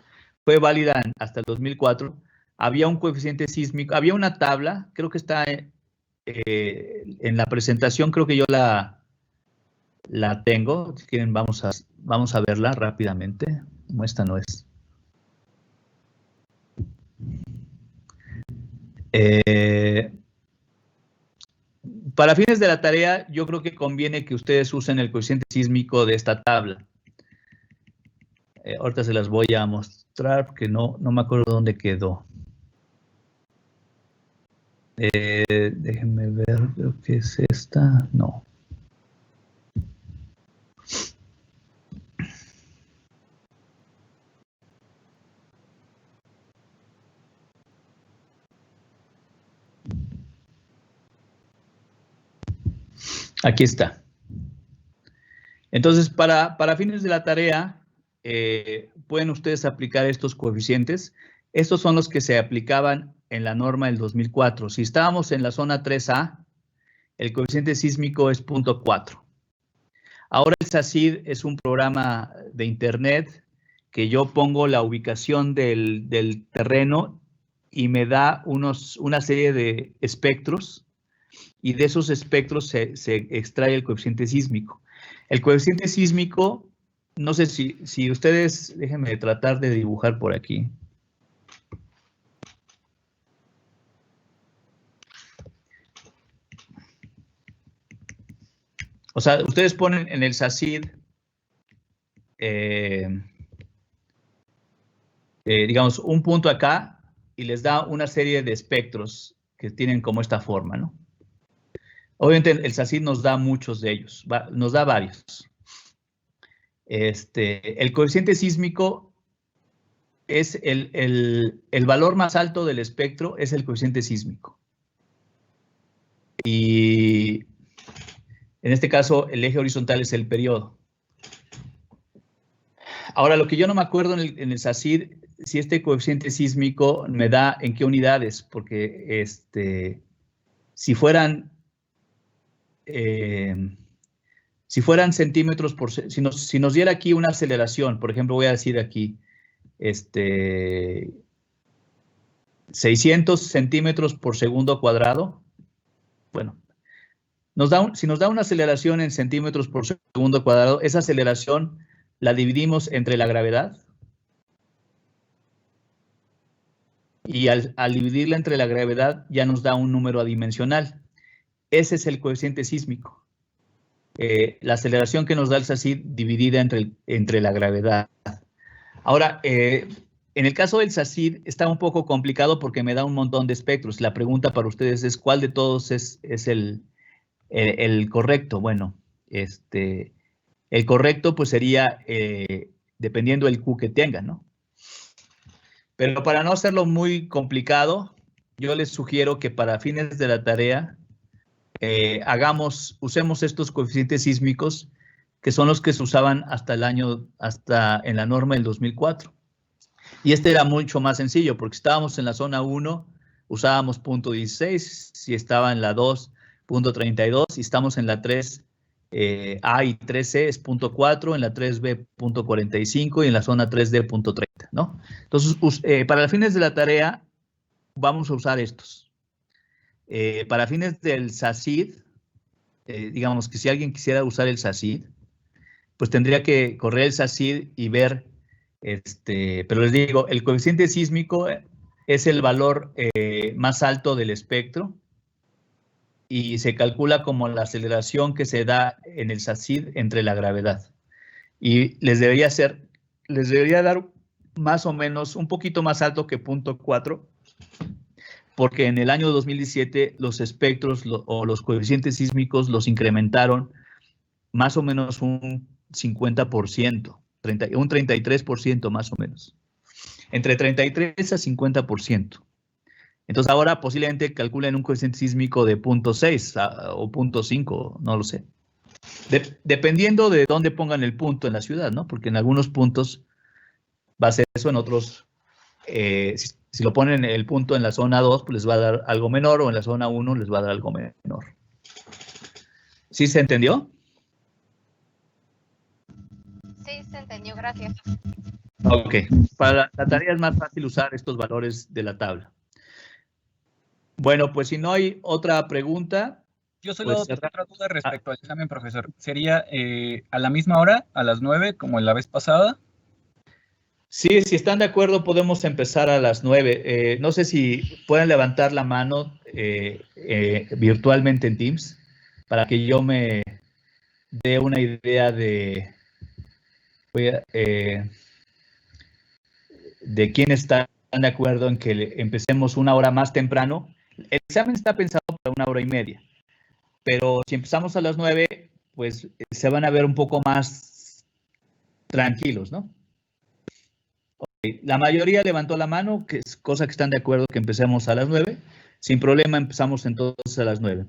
fue válida hasta el 2004, había un coeficiente sísmico, había una tabla, creo que está en la presentación, creo que yo la tengo, si quieren vamos a verla rápidamente, como esta no es. Para fines de la tarea, yo creo que conviene que ustedes usen el coeficiente sísmico de esta tabla. Ahorita se las voy a mostrar porque no me acuerdo dónde quedó. Déjenme ver, creo que es esta. No. Aquí está. Entonces, para fines de la tarea, pueden ustedes aplicar estos coeficientes. Estos son los que se aplicaban en la norma del 2004. Si estábamos en la zona 3A, el coeficiente sísmico es 0.4. Ahora el SACID es un programa de internet que yo pongo la ubicación del terreno y me da una serie de espectros, y de esos espectros se extrae el coeficiente sísmico. El coeficiente sísmico, no sé si ustedes, déjenme tratar de dibujar por aquí. O sea, ustedes ponen en el SACID, digamos, un punto acá y les da una serie de espectros que tienen como esta forma, ¿no? Obviamente el SACID nos da muchos de ellos, nos da varios. El coeficiente sísmico es el valor más alto del espectro, es el coeficiente sísmico. Y en este caso el eje horizontal es el periodo. Ahora, lo que yo no me acuerdo en el SACID, si este coeficiente sísmico me da en qué unidades, porque si fueran centímetros por... Si nos diera aquí una aceleración, por ejemplo, voy a decir aquí, 600 centímetros por segundo cuadrado, bueno, si nos da una aceleración en centímetros por segundo cuadrado, esa aceleración la dividimos entre la gravedad. y al dividirla entre la gravedad ya nos da un número adimensional. Ese es el coeficiente sísmico. La aceleración que nos da el SACID dividida entre la gravedad. Ahora, en el caso del SACID está un poco complicado porque me da un montón de espectros. La pregunta para ustedes es ¿cuál de todos es el correcto? Bueno, el correcto pues sería dependiendo del Q que tengan, ¿no? Pero para no hacerlo muy complicado, yo les sugiero que para fines de la tarea usemos estos coeficientes sísmicos que son los que se usaban hasta en la norma del 2004. Y era mucho más sencillo porque estábamos en la zona 1, usábamos .16, si estaba en la 2, .32, y estamos en la 3, A y 3C es .4, en la 3B .45 y en la zona 3D .30, ¿no? Entonces, para los fines de la tarea, vamos a usar estos. Para fines del SACID, digamos que si alguien quisiera usar el SACID, pues tendría que correr el SACID y ver, pero les digo, el coeficiente sísmico es el valor más alto del espectro y se calcula como la aceleración que se da en el SACID entre la gravedad. Y les debería dar más o menos un poquito más alto que .4, porque en el año 2017 los espectros o los coeficientes sísmicos los incrementaron más o menos un 50%, un 33% más o menos. Entre 33 a 50%. Entonces ahora posiblemente calculen un coeficiente sísmico de 0.6 o 0.5, no lo sé. Dependiendo de dónde pongan el punto en la ciudad, ¿no? Porque en algunos puntos va a ser eso, en otros, si lo ponen el punto en la zona 2, pues les va a dar algo menor, o en la zona 1 les va a dar algo menor. ¿Sí se entendió? Sí, se entendió, gracias. Ok. Para la tarea es más fácil usar estos valores de la tabla. Bueno, pues si no hay otra pregunta. Yo solo pues, tengo otra duda respecto al examen, profesor. ¿Sería a la misma hora, a las 9, como en la vez pasada? Sí, si están de acuerdo, podemos empezar a las 9. No sé si pueden levantar la mano virtualmente en Teams para que yo me dé una idea de quién está de acuerdo en que empecemos una hora más temprano. El examen está pensado para 1h30, pero si empezamos a las 9, pues se van a ver un poco más tranquilos, ¿no? Okay. La mayoría levantó la mano, que es cosa que están de acuerdo que empecemos a las 9. Sin problema, empezamos entonces a las 9.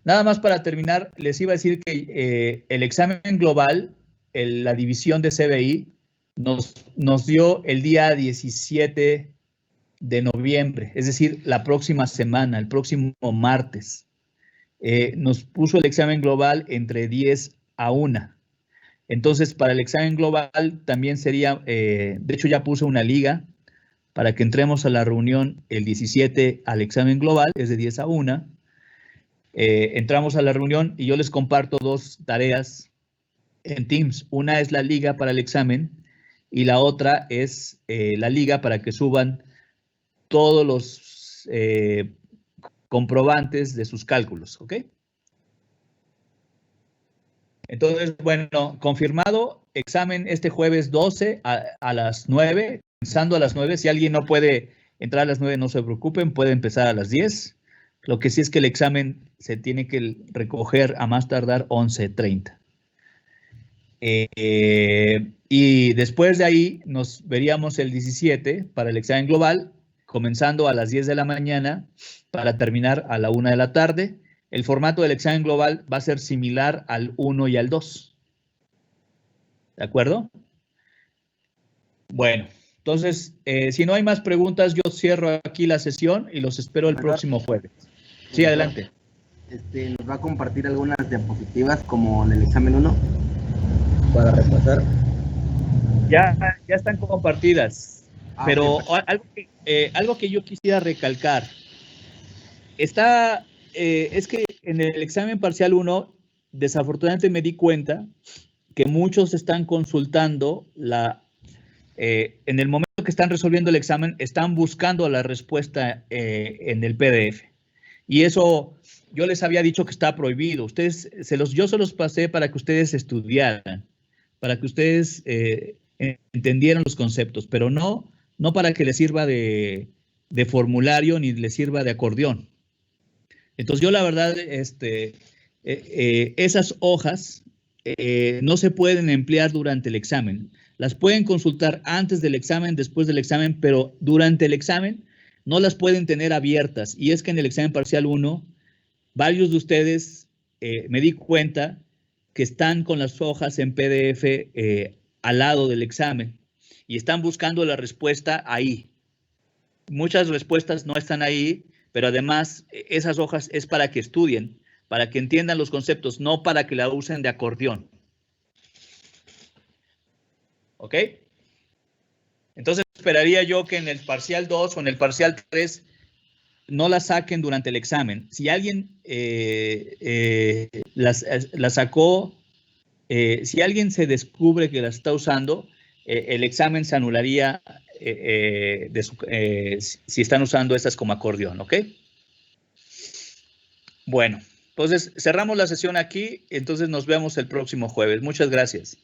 Nada más para terminar, les iba a decir que el examen global, la división de CBI, nos dio el día 17 de noviembre, es decir, la próxima semana, el próximo martes. Nos puso el examen global entre 10 a 1. Entonces, para el examen global también sería, de hecho ya puse una liga para que entremos a la reunión el 17 al examen global, es de 10 a 1. Entramos a la reunión y yo les comparto dos tareas en Teams. Una es la liga para el examen y la otra es la liga para que suban todos los comprobantes de sus cálculos, ¿ok? Entonces, bueno, confirmado, examen este jueves 12 a las 9, empezando a las 9. Si alguien no puede entrar a las 9, no se preocupen, puede empezar a las 10. Lo que sí es que el examen se tiene que recoger a más tardar 11:30. Y después de ahí nos veríamos el 17 para el examen global, comenzando a las 10 de la mañana para terminar a la 1 de la tarde. El formato del examen global va a ser similar al 1 y al 2. ¿De acuerdo? Bueno, entonces, si no hay más preguntas, yo cierro aquí la sesión y los espero el próximo jueves. Sí, adelante. ¿Nos va a compartir algunas diapositivas como en el examen 1 para repasar? Ya están compartidas, pero Okay. algo que yo quisiera recalcar. Es que en el examen parcial 1, desafortunadamente me di cuenta que muchos están consultando en el momento que están resolviendo el examen, están buscando la respuesta en el PDF. Y eso, yo les había dicho que está prohibido. Ustedes, yo se los pasé para que ustedes estudiaran, para que ustedes entendieran los conceptos, pero no para que les sirva de formulario ni les sirva de acordeón. Entonces, yo la verdad, esas hojas no se pueden emplear durante el examen. Las pueden consultar antes del examen, después del examen, pero durante el examen no las pueden tener abiertas. Y es que en el examen parcial 1, varios de ustedes, me di cuenta que están con las hojas en PDF al lado del examen y están buscando la respuesta ahí. Muchas respuestas no están ahí, pero además esas hojas es para que estudien, para que entiendan los conceptos, no para que la usen de acordeón. ¿Ok? Entonces esperaría yo que en el parcial 2 o en el parcial 3 no la saquen durante el examen. Si alguien la sacó, si alguien se descubre que la está usando, el examen se anularía si están usando estas como acordeón, ¿ok? Bueno, entonces cerramos la sesión aquí, entonces nos vemos el próximo jueves. Muchas gracias.